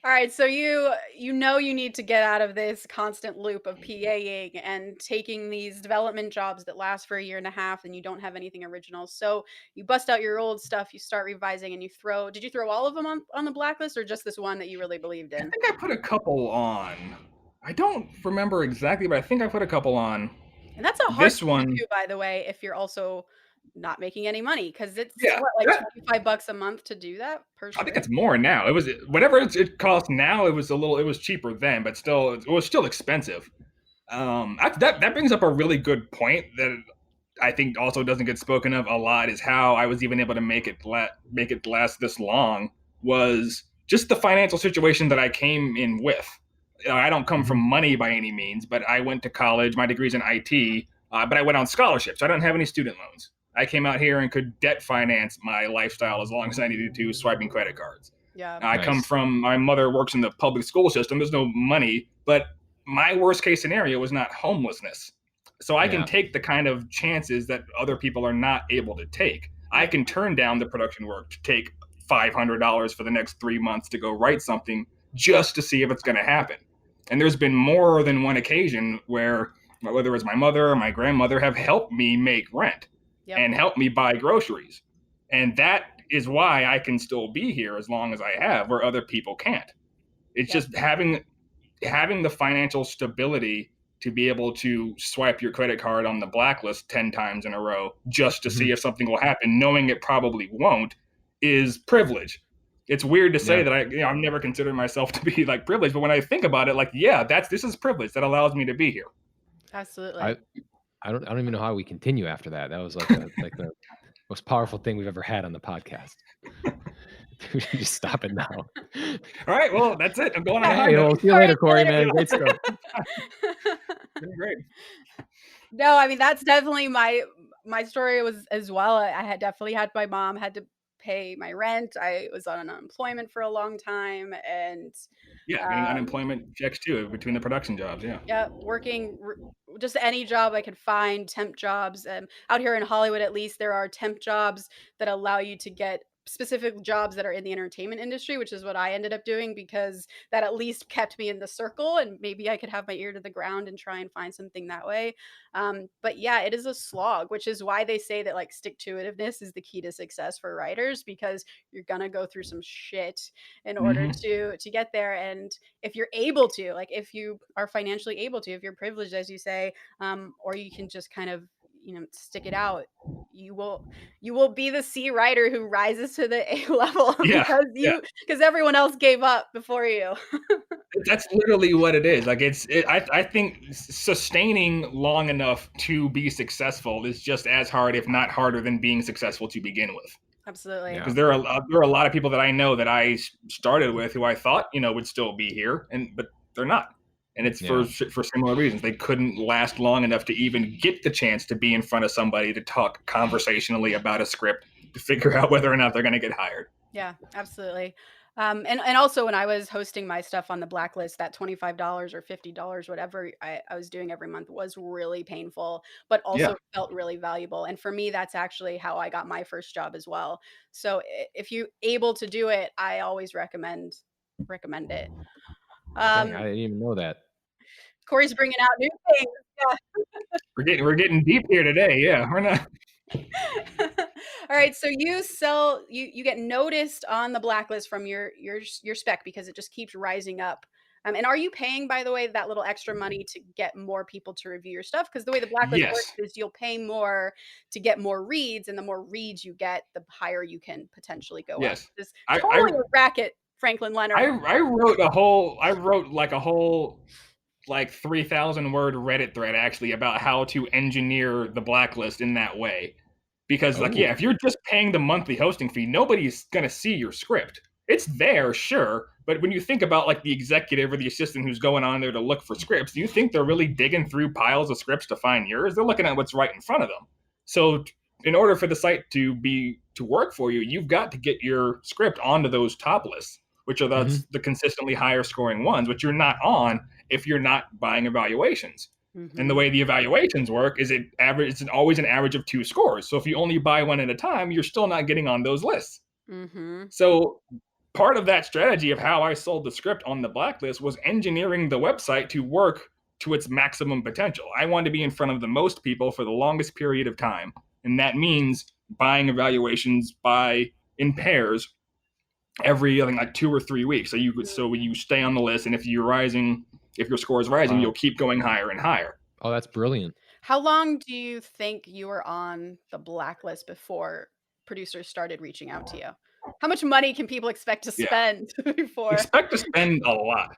All right, so you know you need to get out of this constant loop of PAing and taking these development jobs that last for a year and a half and you don't have anything original. So you bust out your old stuff, you start revising, and did you throw all of them on the blacklist or just this one that you really believed I in? think I put a couple on. I don't remember exactly, but I think I put a couple on. And that's a hard This thing to one, do, by the way, if you're also not making any money, because it's yeah, what, like yeah, $25 a month to do that per I think script? it's more now. It was whatever it costs now. It was cheaper then, but still, it was still expensive. That brings up a really good point that I think also doesn't get spoken of a lot is how I was even able to make it last this long was just the financial situation that I came in with. I don't come from Mhm. money by any means, but I went to college. My degree's in IT, but I went on scholarship, so I don't have any student loans. I came out here and could debt finance my lifestyle as long as I needed to, swiping credit cards. Yeah. I come Nice. from my mother works in the public school system. There's no money, but my worst case scenario was not homelessness. So I can Yeah. take the kind of chances that other people are not able to take. I Yeah. can turn down the production work to take $500 for the next 3 months to go write something just to see if it's going to happen. And there's been more than one occasion where, whether it's my mother or my grandmother, have helped me make rent Yep. and helped me buy groceries. And that is why I can still be here as long as I have, where other people can't. It's Yep. just having the financial stability to be able to swipe your credit card on the blacklist 10 times in a row just to see Mhm. if something will happen, knowing it probably won't, is privilege. It's weird to say Yeah. that I've never considered myself to be like privileged, but when I think about it, like, yeah, this is privilege that allows me to be here. I Absolutely. I don't even know how we continue after that. That was like the most powerful thing we've ever had on the podcast. We should just stop it now. All right, well, that's it. I'm going on a high Hey, note. well, see you All right, later, see you Corey, later. man. Great stuff. Been great. No, I mean, that's definitely my story was as well. I had definitely had my mom had to pay my rent. I was on unemployment for a long time and Yeah, getting um unemployment checks too between the production jobs. Yeah. yeah, just any job I could find, temp jobs. Out here in Hollywood, at least, there are temp jobs that allow you to get specific jobs that are in the entertainment industry, which is what I ended up doing because that at least kept me in the circle and maybe I could have my ear to the ground and try and find something that way. But yeah, it is a slog, which is why they say that like stick to itiveness is the key to success for writers because you're gonna go through some shit in order Hmm. to get there. And if you're able to, like if you are financially able to, if you're privileged, as you say, or you can just kind of, stick it out, you will you will be the C writer who rises to the A level Yeah. Yeah. because everyone else gave up before you. That's literally what it is. Like I think sustaining long enough to be successful is just as hard, if not harder, than being successful to begin with. Absolutely. Yeah. Because there are a lot of people that I know that I started with who I thought would still be here, but they're not. And it's Yeah. for similar reasons. They couldn't last long enough to even get the chance to be in front of somebody to talk conversationally about a script to figure out whether or not they're going to get hired. Yeah, absolutely. And also when I was hosting my stuff on the blacklist, that $25 or $50, whatever I was doing every month was really painful, but Yeah. also felt really valuable. And for me, that's actually how I got my first job as well. So if you're able to do it, I always recommend it. Dang, I Um, didn't even know that. Corey's bringing out new things. We're getting deep here today. Yeah, we're not. All right, so you get noticed on the blacklist from your spec because it just keeps rising up. And are you paying, by the way, that little extra money to get more people to review your stuff? Because the way the blacklist works Yes. is you'll pay more to get more reads, and the more reads you get, the higher you can potentially go up. Yes. It's I I totally a racket, Franklin Leonard. I wrote like a whole like 3,000 word Reddit thread actually about how to engineer the blacklist in that way. Because like, yeah, Oh. if you're just paying the monthly hosting fee, nobody's gonna see your script. It's there, sure, but when you think about like the executive or the assistant who's going on there to look for scripts, do you think they're really digging through piles of scripts to find yours? They're looking at what's right in front of them. So in order for the site to work for you, you've got to get your script onto those top lists, which are the consistently higher scoring ones, which you're not on if you're not buying evaluations. And the way the evaluations work is it's always an average of 2 scores. So if you only buy one at a time, you're still not getting on those lists. So part of that strategy of how I sold the script on the blacklist was engineering the website to work to its maximum potential. I wanted to be in front of the most people for the longest period of time. And that means buying evaluations in pairs every, I think, like 2 or 3 weeks. So you stay on the list, and if your score is rising, you'll keep going higher and higher. Oh, that's brilliant. How long do you think you were on the blacklist before producers started reaching out to you? How much money can people expect to spend before? Expect to spend a lot.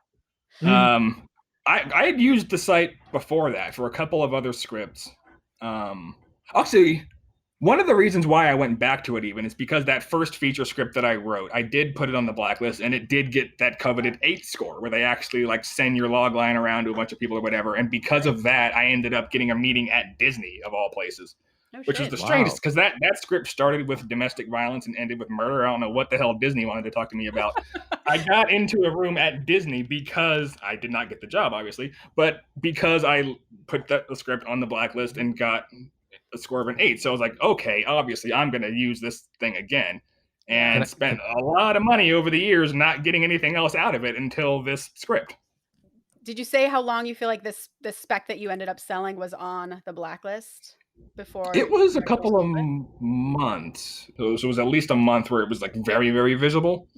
I had used the site before that for a couple of other scripts. Actually, one of the reasons why I went back to it even is because that first feature script that I wrote, I did put it on the blacklist, and it did get that coveted 8 score where they actually like send your log line around to a bunch of people or whatever. And because of that, I ended up getting a meeting at Disney of all places. Which was the strangest, because that script started with domestic violence and ended with murder. I don't know what the hell Disney wanted to talk to me about. I got into a room at Disney because I did not get the job, obviously, but because I put the script on the blacklist and got a score of an 8. So I was like, okay, obviously I'm going to use this thing again, and spent a lot of money over the years not getting anything else out of it until this script. Did you say how long you feel like this spec that you ended up selling was on the blacklist? Before it was a couple of months. So it was at least a month where it was like very, very visible.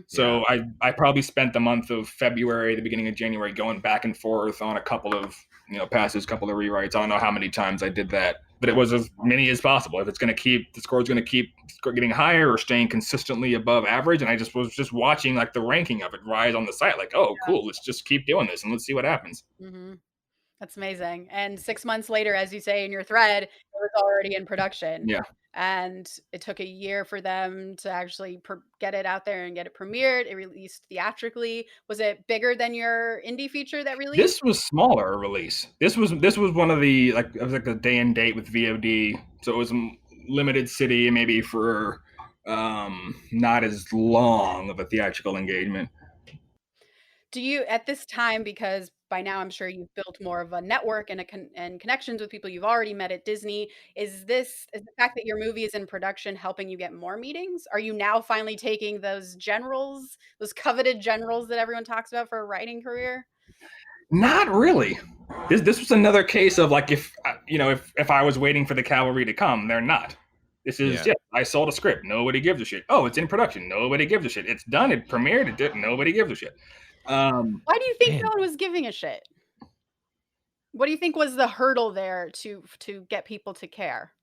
So I probably spent the month of February, the beginning of January, going back and forth on a couple of passes, couple of rewrites. I don't know how many times I did that, but it was as many as possible. If the score is going to keep getting higher or staying consistently above average, and I was just watching like the ranking of it rise on the site, like, oh, cool, let's just keep doing this and let's see what happens. That's amazing. And 6 months later, as you say in your thread, it was already in production. Yeah. And it took a year for them to actually get it out there and get it premiered. It released theatrically. Was it bigger than your indie feature that released? This was smaller release. This was one of the it was like a day and date with VOD. So it was limited city, maybe for not as long of a theatrical engagement. Do you, at this time, because by now I'm sure you've built more of a network and connections with people you've already met at Disney, is the fact that your movie is in production helping you get more meetings? Are you now finally taking those coveted generals that everyone talks about for a writing career? Not really. This was another case of like, if I was waiting for the cavalry to come, they're not. This is I sold a script. Nobody gives a shit. Oh, it's in production. Nobody gives a shit. It's done. It premiered. It did. Nobody gives a shit. Why do you think no one was giving a shit? What do you think was the hurdle there to get people to care?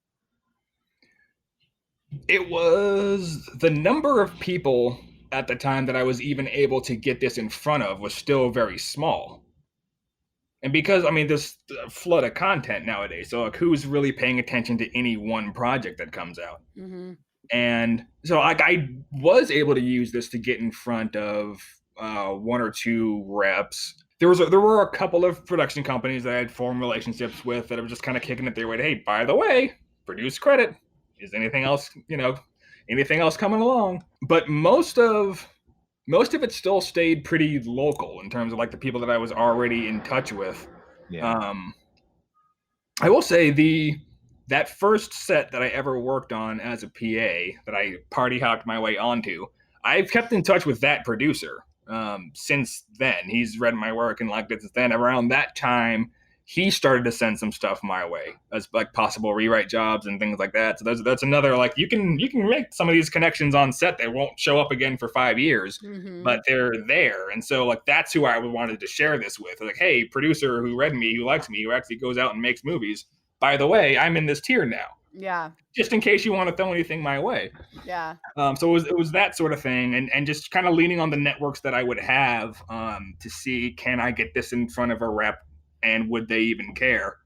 It was the number of people at the time that I was even able to get this in front of was still very small. And because, there's a flood of content nowadays. So like, who's really paying attention to any one project that comes out? And so I was able to use this to get in front of 1 or 2 reps. There were a couple of production companies that I had formed relationships with that were just kind of kicking it their way. Hey, by the way, produce credit. Is anything else coming along? But most of it still stayed pretty local in terms of like the people that I was already in touch with. I will say that first set that I ever worked on as a PA that I party hopped my way onto, I've kept in touch with that producer since then. He's read my work and liked it since then. Around that time, he started to send some stuff my way as like possible rewrite jobs and things like that. So that's another, like, you can make some of these connections on set. They won't show up again for 5 years, but they're there. And so like, that's who I wanted to share this with. Like, hey, producer who read me, who likes me, who actually goes out and makes movies. By the way, I'm in this tier now. Yeah. Just in case you want to throw anything my way. Yeah. So it was that sort of thing, and just kind of leaning on the networks that I would have to see, can I get this in front of a rep, and would they even care?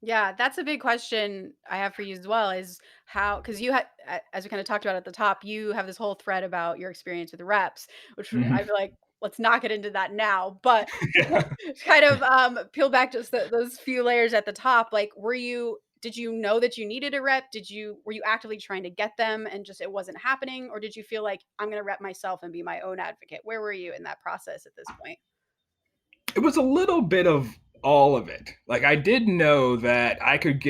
Yeah, that's a big question I have for you as well, is how, because you had, as we kind of talked about at the top, you have this whole thread about your experience with the reps, which I feel like, let's not get into that now, but kind of peel back just those few layers at the top. Like, did you know that you needed a rep? Were you actively trying to get them and just it wasn't happening? Or did you feel like I'm going to rep myself and be my own advocate? Where were you in that process at this point? It was a little bit of all of it. Like, I did know that I could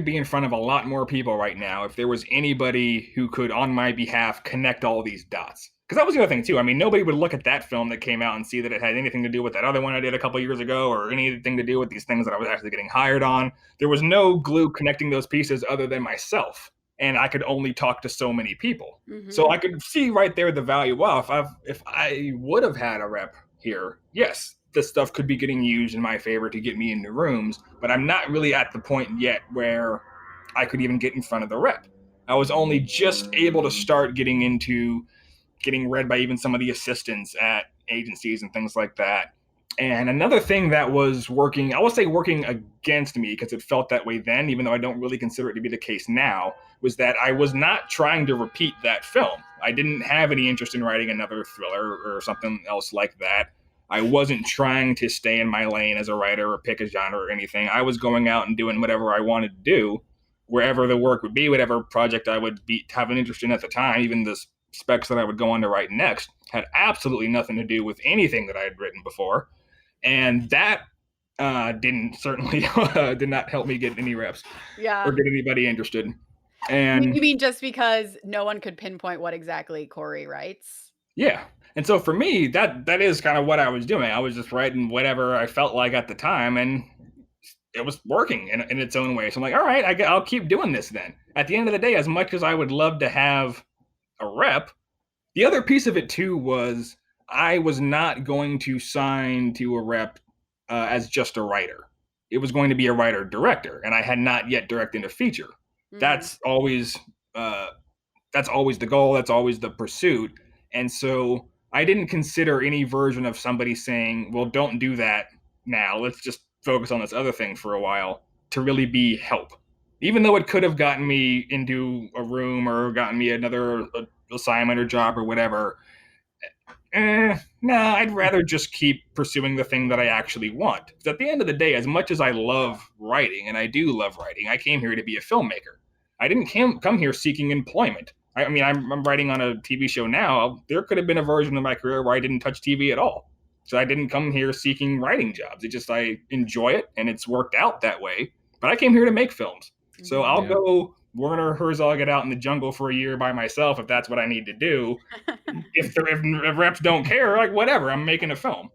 be in front of a lot more people right now if there was anybody who could, on my behalf, connect all these dots. Because that was the other thing too. I mean, nobody would look at that film that came out and see that it had anything to do with that other one I did a couple years ago, or anything to do with these things that I was actually getting hired on. There was no glue connecting those pieces other than myself, and I could only talk to so many people. So I could see right there the value. Well, if I would have had a rep here, yes, this stuff could be getting used in my favor to get me into rooms, but I'm not really at the point yet where I could even get in front of the rep. I was only just able to start getting read by even some of the assistants at agencies and things like that. And another thing that was working, I will say working against me, because it felt that way then, even though I don't really consider it to be the case now, was that I was not trying to repeat that film. I didn't have any interest in writing another thriller or something else like that. I wasn't trying to stay in my lane as a writer or pick a genre or anything. I was going out and doing whatever I wanted to do, wherever the work would be, whatever project I would have an interest in at the time. Even the specs that I would go on to write next had absolutely nothing to do with anything that I had written before. And that did not help me get any reps or get anybody interested. And you mean just because no one could pinpoint what exactly Corey writes? Yeah. And so for me, that is kind of what I was doing. I was just writing whatever I felt like at the time, and it was working in its own way. So I'm like, all right, I'll keep doing this then. At the end of the day, as much as I would love to have a rep, the other piece of it too was I was not going to sign to a rep as just a writer. It was going to be a writer director, and I had not yet directed a feature. That's always the goal. That's always the pursuit. And so I didn't consider any version of somebody saying, well, don't do that now. Let's just focus on this other thing for a while, to really be help. Even though it could have gotten me into a room or gotten me another assignment or job or whatever. I'd rather just keep pursuing the thing that I actually want. Because at the end of the day, as much as I love writing, and I do love writing, I came here to be a filmmaker. I didn't come here seeking employment. I mean, I'm writing on a TV show now. There could have been a version of my career where I didn't touch TV at all. So I didn't come here seeking writing jobs. I enjoy it, and it's worked out that way. But I came here to make films. So I'll go Werner Herzog it out in the jungle for a year by myself if that's what I need to do. if reps don't care, like, whatever, I'm making a film.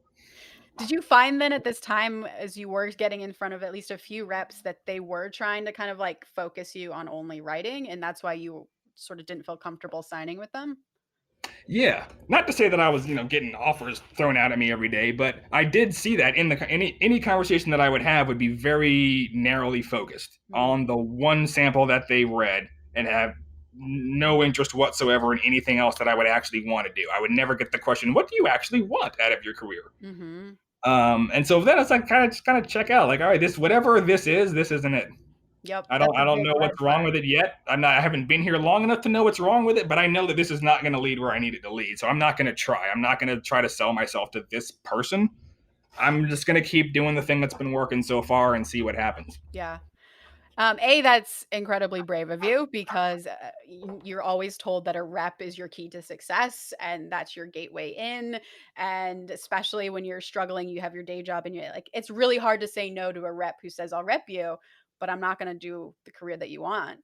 Did you find then at this time, as you were getting in front of at least a few reps, that they were trying to kind of like focus you on only writing, and that's why you sort of didn't feel comfortable signing with them? Yeah, not to say that I was, getting offers thrown out at me every day, but I did see that in any conversation that I would have would be very narrowly focused on the one sample that they read, and have no interest whatsoever in anything else that I would actually want to do. I would never get the question, "What do you actually want out of your career?" And so then it's like kind of check out, like, all right, whatever this isn't it. Yep. I don't know what's wrong with it yet. I haven't been here long enough to know what's wrong with it, but I know that this is not going to lead where I need it to lead. So I'm not going to try. I'm not going to try to sell myself to this person. I'm just going to keep doing the thing that's been working so far and see what happens. Yeah. That's incredibly brave of you, because you're always told that a rep is your key to success and that's your gateway in. And especially when you're struggling, you have your day job and you're like, it's really hard to say no to a rep who says, I'll rep you, but I'm not going to do the career that you want.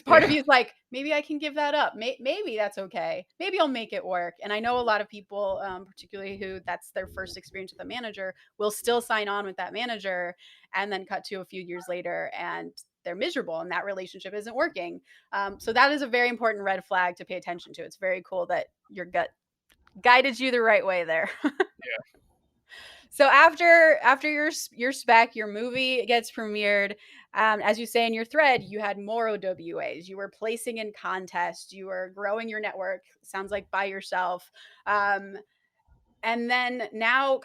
Part of you is like, maybe I can give that up. Maybe that's okay. Maybe I'll make it work. And I know a lot of people, particularly who that's their first experience with a manager, will still sign on with that manager and then cut to a few years later and they're miserable and that relationship isn't working. So that is a very important red flag to pay attention to. It's very cool that your gut guided you the right way there. Yeah. So after your spec, your movie gets premiered. As you say in your thread, you had more OWAs. You were placing in contests. You were growing your network. Sounds like by yourself. And then now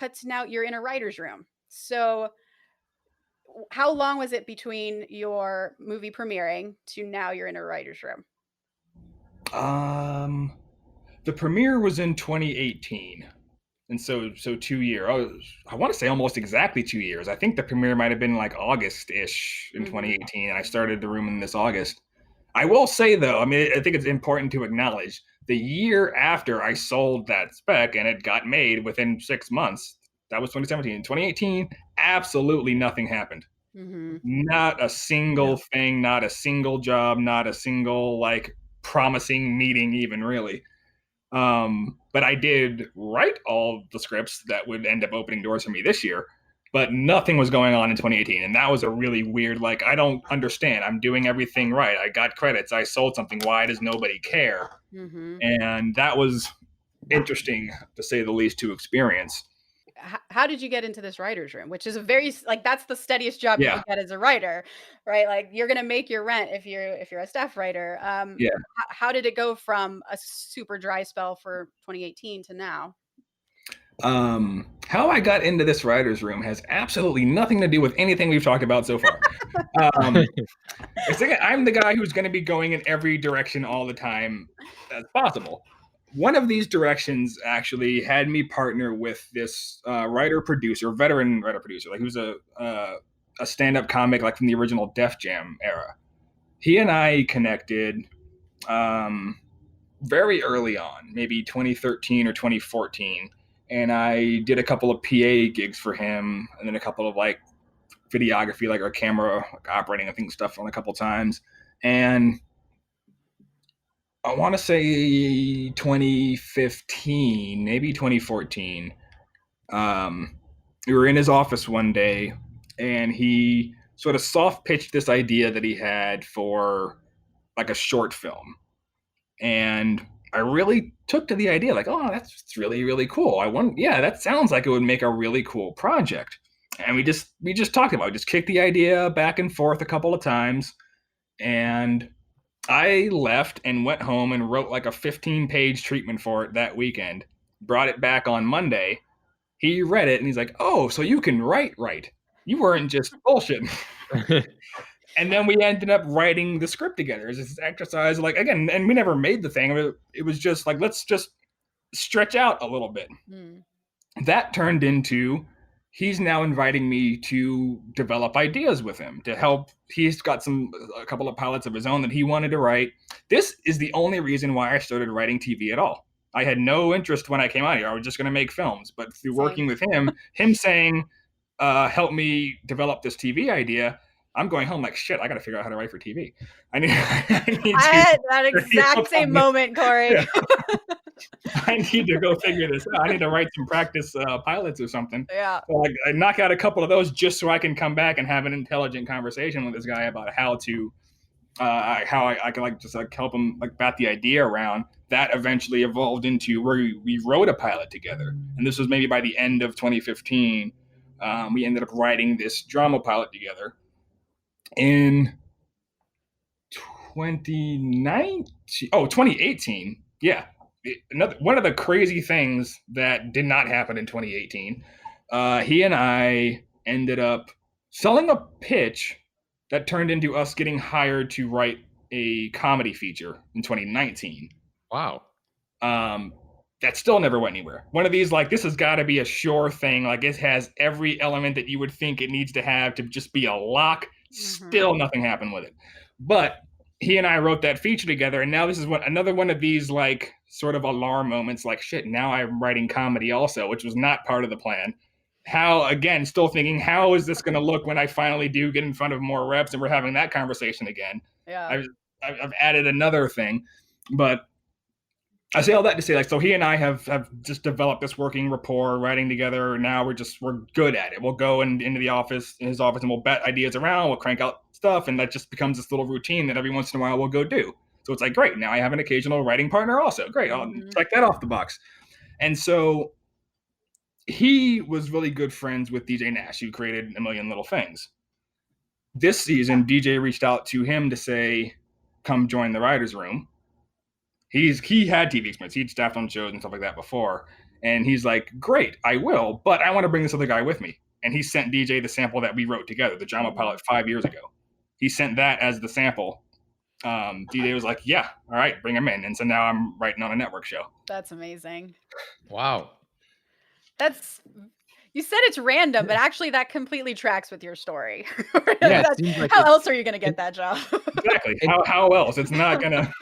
you're in a writer's room. So how long was it between your movie premiering to now you're in a writer's room? The premiere was in 2018. And so 2 years. I want to say almost exactly 2 years. I think the premiere might have been like August-ish in 2018, and I started the room in this August. I will say though, I mean, I think it's important to acknowledge the year after I sold that spec and it got made within 6 months. That was 2017. In 2018, absolutely nothing happened. Not a single thing, not a single job, not a single like promising meeting, even really. But I did write all the scripts that would end up opening doors for me this year, but nothing was going on in 2018. And that was a really weird, like, I don't understand. I'm doing everything right. I got credits. I sold something. Why does nobody care? And that was interesting, to say the least, to experience. How did you get into this writer's room? Which is a very like that's the steadiest job you Yeah. can get as a writer, right? Like you're gonna make your rent if you're a staff writer. Yeah. How did it go from a super dry spell for 2018 to now? How I got into this writer's room has absolutely nothing to do with anything we've talked about so far. I'm the guy who's going to be going in every direction all the time as possible. One of these directions actually had me partner with this veteran writer producer, like he was a stand-up comic, like from the original Def Jam era. He and I connected very early on, maybe 2013 or 2014, and I did a couple of PA gigs for him, and then a couple of like videography, like our camera like operating, I think, stuff on a couple times. And I want to say 2015, maybe 2014. We were in his office one day, and he sort of soft pitched this idea that he had for like a short film. And I really took to the idea, like, oh, that's really, really cool. That sounds like it would make a really cool project. And we just talked about it, just kicked the idea back and forth a couple of times. And I left and went home and wrote like a 15-page treatment for it that weekend, brought it back on Monday. He read it and he's like, oh, so you can write. You weren't just bullshit. And then we ended up writing the script together as this exercise, like, again, and we never made the thing. It was just like, let's just stretch out a little bit. That turned into, he's now inviting me to develop ideas with him to help. He's got a couple of pilots of his own that he wanted to write. This is the only reason why I started writing TV at all. I had no interest when I came out here. I was just going to make films, but through working with him saying, help me develop this TV idea, I'm going home like, shit, I got to figure out how to write for TV. I had that exact same moment, Corey. Yeah. I need to go figure this out. I need to write some practice pilots or something. Yeah. So like, I knock out a couple of those just so I can come back and have an intelligent conversation with this guy about how I can like just like help him like bat the idea around. That eventually evolved into where we wrote a pilot together. And this was maybe by the end of 2015. We ended up writing this drama pilot together. In 2018, yeah. One of the crazy things that did not happen in 2018, he and I ended up selling a pitch that turned into us getting hired to write a comedy feature in 2019. Wow. That still never went anywhere. One of these, like, this has got to be a sure thing. Like, it has every element that you would think it needs to have to just be a lock. Still nothing happened with it. But he and I wrote that feature together, and now this is another one of these like sort of alarm moments, like, shit, now I'm writing comedy also, which was not part of the plan. How, again, still thinking, how is this going to look when I finally do get in front of more reps and we're having that conversation again? Yeah. I've added another thing, but I say all that to say, like, so he and I have just developed this working rapport, writing together. Now we're good at it. We'll go into his office, and we'll bat ideas around. We'll crank out stuff, and that just becomes this little routine that every once in a while we'll go do. So it's like, great. Now I have an occasional writing partner also. Great. I'll check that off the box. And so he was really good friends with DJ Nash, who created A Million Little Things. This season, DJ reached out to him to say, come join the writer's room. He had TV experience. He'd staffed on shows and stuff like that before. And he's like, great, I will, but I want to bring this other guy with me. And he sent DJ the sample that we wrote together, the drama pilot 5 years ago. He sent that as the sample. DJ was like, yeah, all right, bring him in. And so now I'm writing on a network show. That's amazing. Wow. You said it's random, but actually that completely tracks with your story. Yeah, it seems like How else are you going to get that job? Exactly. And- How else? It's not gonna.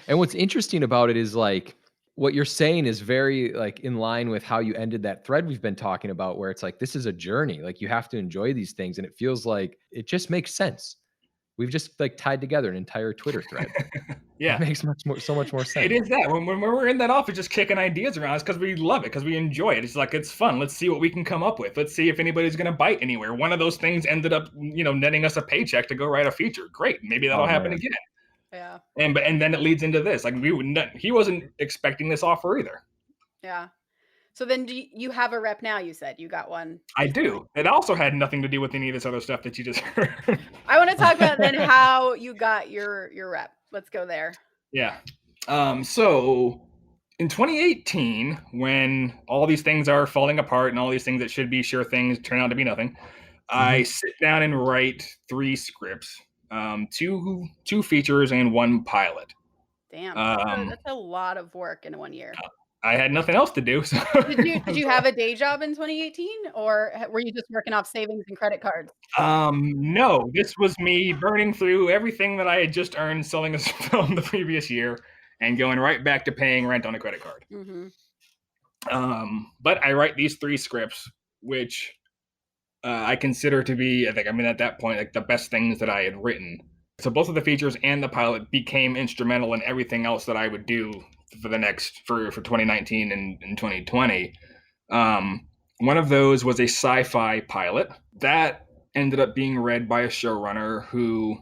And what's interesting about it is like what you're saying is very like in line with how you ended that thread we've been talking about, where it's like this is a journey. Like you have to enjoy these things, and it feels like it just makes sense. We've just like tied together an entire Twitter thread. Yeah. It makes so much more sense. It is that when we're in that office just kicking ideas around, it's because we love it, because we enjoy it. It's like, it's fun. Let's see what we can come up with. Let's see if anybody's going to bite anywhere. One of those things ended up, netting us a paycheck to go write a feature. Great. Maybe that'll happen man. again. Yeah. And then it leads into this. Like he wasn't expecting this offer either. Yeah. So then you have a rep now, you said. You got one. I do. It also had nothing to do with any of this other stuff that you just heard. I want to talk about then how you got your rep. Let's go there. Yeah. So in 2018, when all these things are falling apart and all these things that should be sure things turn out to be nothing, I sit down and write 3 scripts, 2 features and 1 pilot. Damn, that's a lot of work in 1 year. I had nothing else to do. So Did you have a day job in 2018, or were you just working off savings and credit cards? No, this was me burning through everything that I had just earned selling this film the previous year and going right back to paying rent on a credit card. But I write these 3 scripts, which I consider to be, at that point, like the best things that I had written. So both of the features and the pilot became instrumental in everything else that I would do for 2019 and 2020. One of those was a sci-fi pilot that ended up being read by a showrunner who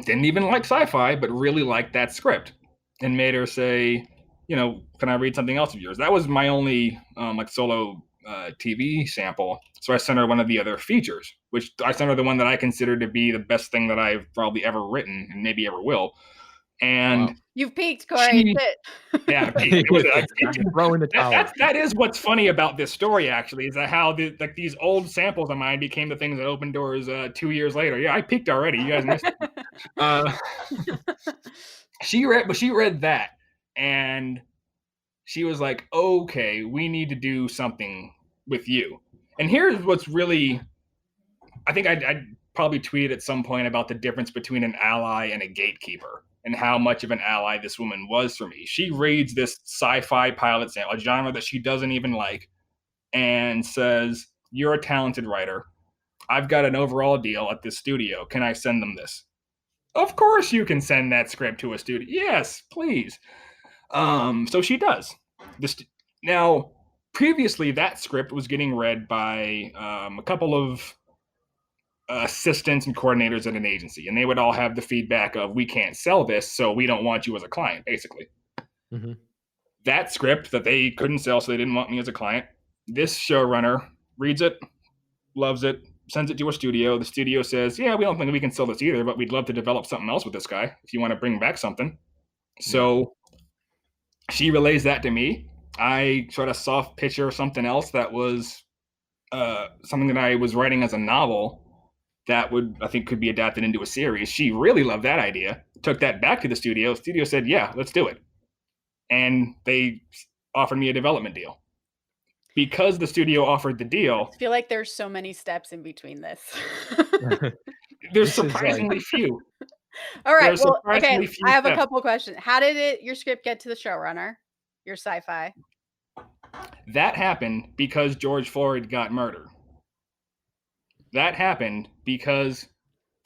didn't even like sci-fi, but really liked that script and made her say, can I read something else of yours? That was my only solo TV sample. So I sent her one of the other features, which I sent her the one that I consider to be the best thing that I've probably ever written and maybe ever will. And you've peaked, Corey. Yeah, throwing the towel. That is what's funny about this story, actually, is that how these old samples of mine became the things that opened doors 2 years later. Yeah, I peaked already. You guys missed it. She read that, and she was like, "Okay, we need to do something with you." And here's what's really, I think I'd probably tweet at some point about the difference between an ally and a gatekeeper, and how much of an ally this woman was for me. She reads this sci-fi pilot sample, a genre that she doesn't even like, and says, "You're a talented writer. I've got an overall deal at this studio. Can I send them this?" Of course you can send that script to a studio. Yes, please. So she does. Now, previously, that script was getting read by a couple of assistants and coordinators at an agency, and they would all have the feedback of, "We can't sell this, so we don't want you as a client," basically. That script that they couldn't sell, so they didn't want me as a client, this showrunner reads it, loves it, sends it to a studio. The studio says, "Yeah, we don't think we can sell this either, but we'd love to develop something else with this guy if you want to bring back something." So she relays that to me. I sort of soft picture something else that was something that I was writing as a novel that I think could be adapted into a series. She really loved that idea, took that back to the studio. The studio said, "Yeah, let's do it." And they offered me a development deal. Because the studio offered the deal. I feel like there's so many steps in between this. There's surprisingly few. All right. Well, okay. I have a couple questions. How did your script get to the showrunner? Your sci-fi? That happened because George Floyd got murdered. That happened because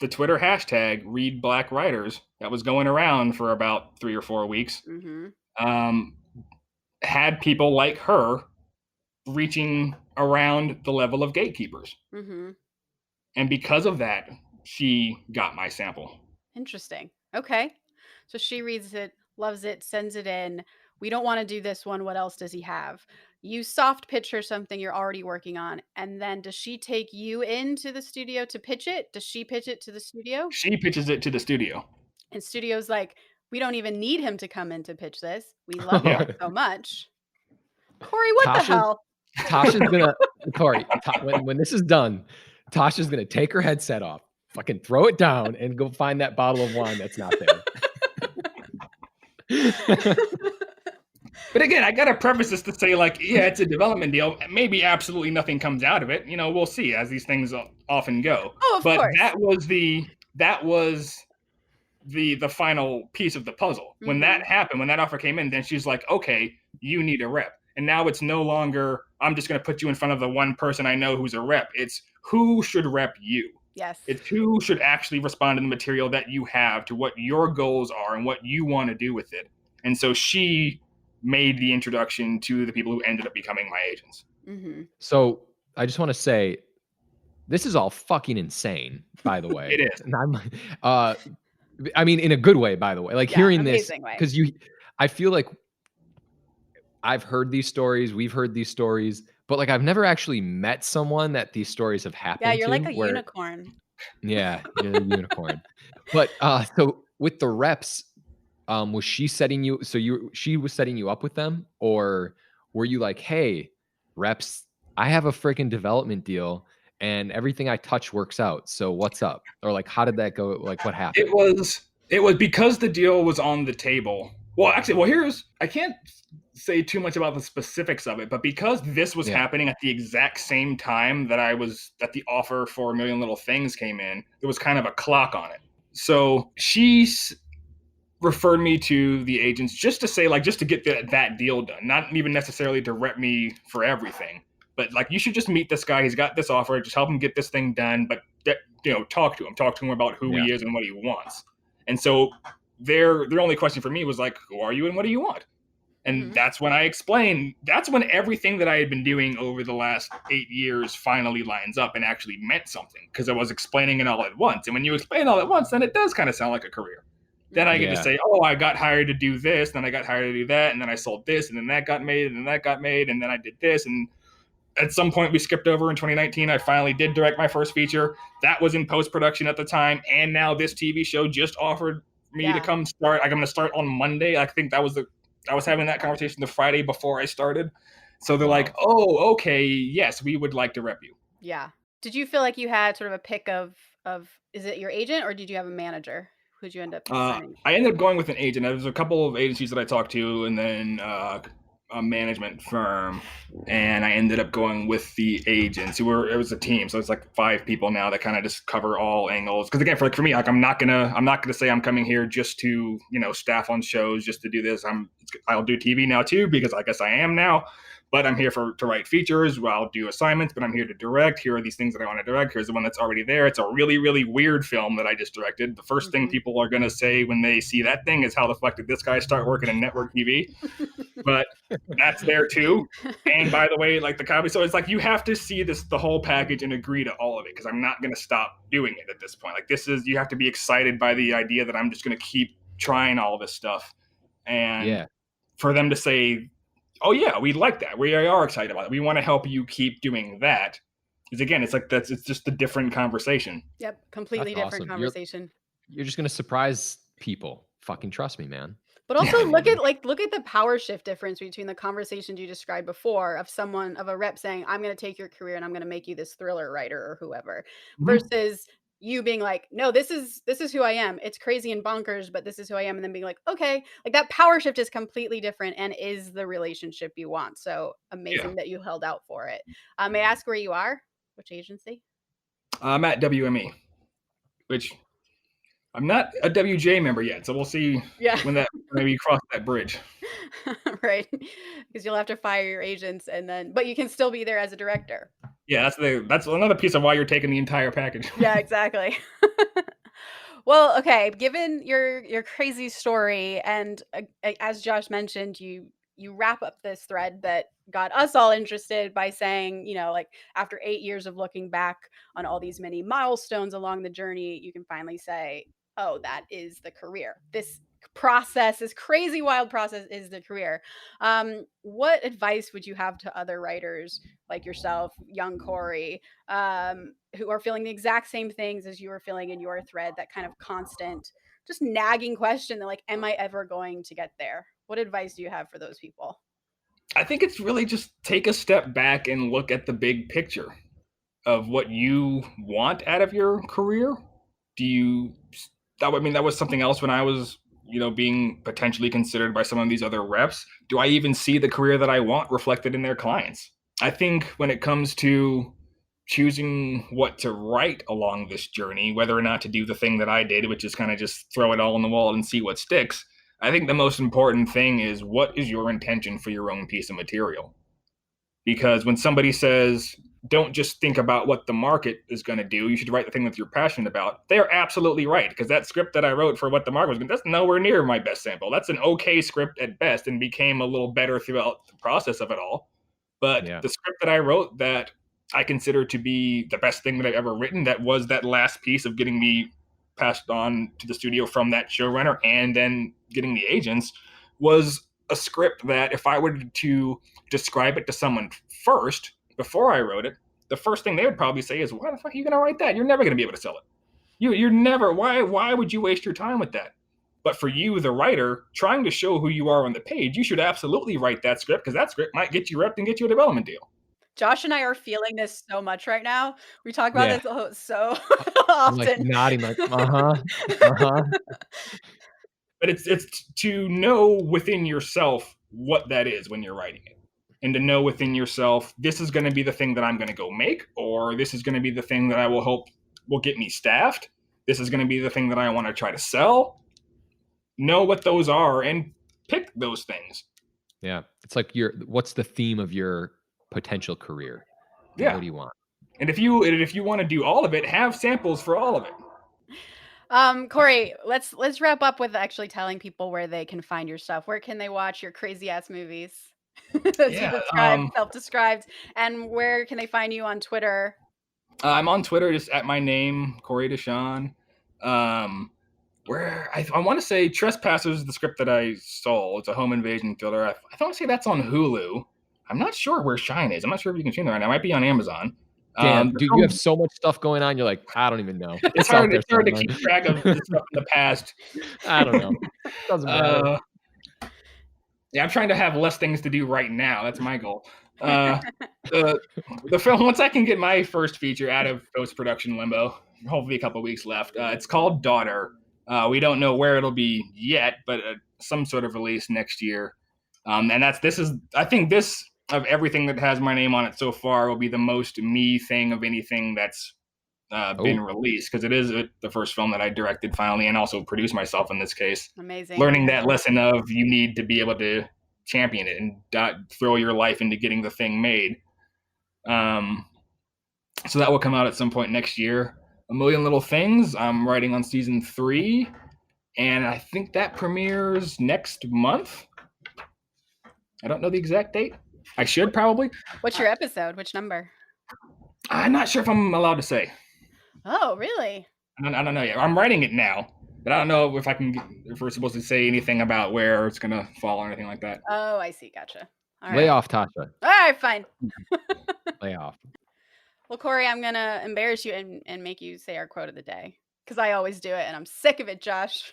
the Twitter hashtag Read Black Writers that was going around for about 3 or 4 weeks had people like her reaching around the level of gatekeepers. And because of that, she got my sample. Interesting. Okay. So she reads it, loves it, sends it in. We don't want to do this one. What else does he have? You soft pitch her something you're already working on. And then does she take you into the studio to pitch it? Does she pitch it to the studio? She pitches it to the studio. And studio's like, "We don't even need him to come in to pitch this. We love it so much." Corey, what the hell? Tasha's gonna, Corey, when this is done, Tasha's gonna take her headset off, fucking throw it down, and go find that bottle of wine that's not there. But again, I got to preface this to say, like, yeah, it's a development deal. Maybe absolutely nothing comes out of it. You know, we'll see, as these things often go. Oh, of But course. that was the final piece of the puzzle. When that happened, when that offer came in, then she's like, okay, you need a rep. And now it's no longer, I'm just going to put you in front of the one person I know who's a rep. It's who should rep you. Yes. It's who should actually respond to the material that you have, to what your goals are and what you want to do with it. And so she made the introduction to the people who ended up becoming my agents. So I just want to say, this is all fucking insane, by the way. It is. And I mean, in a good way, by the way. Like, hearing this, because I feel like I've heard these stories, we've heard these stories, but like I've never actually met someone that these stories have happened to. Yeah, you're like a unicorn. Yeah, you're a unicorn. But so with the reps, was she setting you? So she was setting you up with them, or were you like, hey, reps, I have a freaking development deal, and everything I touch works out. So what's up? Or like, how did that go? Like, what happened? It was because the deal was on the table. Well, actually, I can't say too much about the specifics of it, but because this was happening at the exact same time that the offer for A Million Little Things came in, there was kind of a clock on it. So she referred me to the agents just to say, like, just to get that deal done, not even necessarily to rep me for everything, but like, you should just meet this guy. He's got this offer. Just help him get this thing done. But talk to him about who he is and what he wants. And so their only question for me was like, who are you and what do you want? And that's when I explained, that's when everything that I had been doing over the last 8 years finally lines up and actually meant something, because I was explaining it all at once. And when you explain all at once, then it does kind of sound like a career. Then I get to say, oh, I got hired to do this, then I got hired to do that, and then I sold this, and then that got made, and then that got made, and then I did this. And at some point we skipped over in 2019, I finally did direct my first feature. That was in post-production at the time, and now this TV show just offered me to come start. I'm going to start on Monday. I think I was having that conversation the Friday before I started. So they're like, oh, okay, yes, we would like to rep you. Yeah. Did you feel like you had sort of a pick of is it your agent, or did you have a manager? Who'd you end up signing? I ended up going with an agent. There was a couple of agencies that I talked to, and then a management firm, and I ended up going with the agents. It was a team, so it's like 5 people now that kind of just cover all angles. Because again, for me, like, I'm not gonna say I'm coming here just to staff on shows, just to do this. I'll do TV now too, because I guess I am now. But I'm here to write features. Well, I'll do assignments, but I'm here to direct. Here are these things that I want to direct. Here's the one that's already there. It's a really, really weird film that I just directed. The first thing people are going to say when they see that thing is, how the fuck did this guy start working in network TV? But that's there too. And by the way, like, the comedy, so it's like, you have to see the whole package and agree to all of it, because I'm not going to stop doing it at this point. Like, you have to be excited by the idea that I'm just going to keep trying all this stuff. And for them to say, oh yeah, we like that, we are excited about it, we want to help you keep doing that, because again, it's just a different conversation. Yep, completely different conversation. You're just gonna surprise people. Fucking trust me, man. But also look at the power shift difference between the conversations you described before of a rep saying, I'm going to take your career and I'm going to make you this thriller writer or whoever, versus you being like, no, this is who I am. It's crazy and bonkers, but this is who I am. And then being like, okay, like, that power shift is completely different and is the relationship you want. So amazing that you held out for it. May I ask where you are? Which agency? I'm at WME, which I'm not a WJ member yet. So we'll see when maybe cross that bridge. Right. Because you'll have to fire your agents, but you can still be there as a director. Yeah, that's another piece of why you're taking the entire package. Yeah, exactly. Well, okay, given your crazy story, and as Josh mentioned, you wrap up this thread that got us all interested by saying, like, after 8 years of looking back on all these many milestones along the journey, you can finally say, oh, that is the career. This crazy wild process is the career. What advice would you have to other writers like yourself, young Corey, who are feeling the exact same things as you were feeling in your thread, that kind of constant, just nagging question that, like, am I ever going to get there? What advice do you have for those people? I think it's really just take a step back and look at the big picture of what you want out of your career. That was something else when I was being potentially considered by some of these other reps? Do I even see the career that I want reflected in their clients? I think when it comes to choosing what to write along this journey, whether or not to do the thing that I did, which is kind of just throw it all on the wall and see what sticks, I think the most important thing is, what is your intention for your own piece of material? Because when somebody says, don't just think about what the market is going to do, you should write the thing that you're passionate about, they're absolutely right. Because that script that I wrote for what the market was going to, that's nowhere near my best sample. That's an okay script at best, and became a little better throughout the process of it all. But the script that I wrote that I consider to be the best thing that I've ever written, that was that last piece of getting me passed on to the studio from that showrunner and then getting the agents, was a script that if I were to describe it to someone first before I wrote it, the first thing they would probably say is, why the fuck are you going to write that? You're never going to be able to sell it. You're never, why would you waste your time with that? But for you, the writer, trying to show who you are on the page, you should absolutely write that script, because that script might get you repped and get you a development deal. Josh and I are feeling this so much right now. We talk about this so often. I'm like nodding, like, uh-huh. But it's to know within yourself what that is when you're writing it. And to know within yourself, this is going to be the thing that I'm going to go make, or this is going to be the thing that I will hope will get me staffed. This is going to be the thing that I want to try to sell. Know what those are and pick those things. Yeah. It's like what's the theme of your potential career? Yeah. What do you want? And if you want to do all of it, have samples for all of it. Corey, let's wrap up with actually telling people where they can find your stuff. Where can they watch your crazy ass movies? Self-described. And where can they find you on Twitter? I'm on Twitter, just at my name, Corey Deshon. Where I want to say Trespassers is the script that I stole. It's a home invasion thriller. I want to say that's on Hulu. I'm not sure where Shine is. I'm not sure if you can stream it right now. It might be on Amazon. Damn, dude, you have so much stuff going on. You're like, I don't even know. It's hard to keep track of the stuff in the past. I don't know. Doesn't matter. Yeah, I'm trying to have less things to do right now. That's my goal. The film, once I can get my first feature out of post-production limbo, hopefully a couple weeks left. It's called Daughter. We don't know where it'll be yet, but some sort of release next year. And I think this, of everything that has my name on it so far, will be the most me thing of anything that's been released, because it is the first film that I directed finally, and also produced myself in this case. Amazing. Learning that lesson of, you need to be able to champion it and throw your life into getting the thing made. So that will come out at some point next year. A Million Little Things, I'm writing on season 3, and I think that premieres next month. I don't know the exact date. I should probably. What's your episode? Which number? I'm not sure if I'm allowed to say. Oh, really? I don't know yet. I'm writing it now, but I don't know if we're supposed to say anything about where it's gonna fall or anything like that. Oh, I see. Gotcha. All right. Lay off, Tasha. All right, fine. Lay off. Well, Corey, I'm gonna embarrass you and make you say our quote of the day, because I always do it, and I'm sick of it, Josh.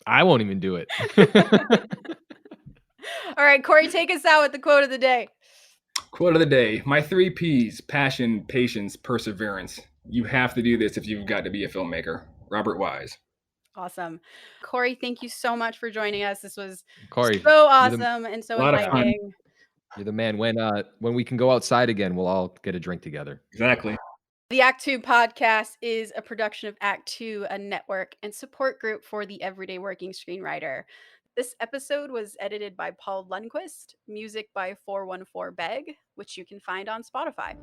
I won't even do it. All right, Corey, take us out with the quote of the day. Quote of the day: my 3 Ps: passion, patience, perseverance. You have to do this if you've got to be a filmmaker. Robert Wise. Awesome. Corey, thank you so much for joining us. This was Corey, so awesome and so enlightening. You're the man. When we can go outside again, we'll all get a drink together. Exactly. The Act 2 podcast is a production of Act 2, a network and support group for the everyday working screenwriter. This episode was edited by Paul Lundquist, music by 414 Beg, which you can find on Spotify.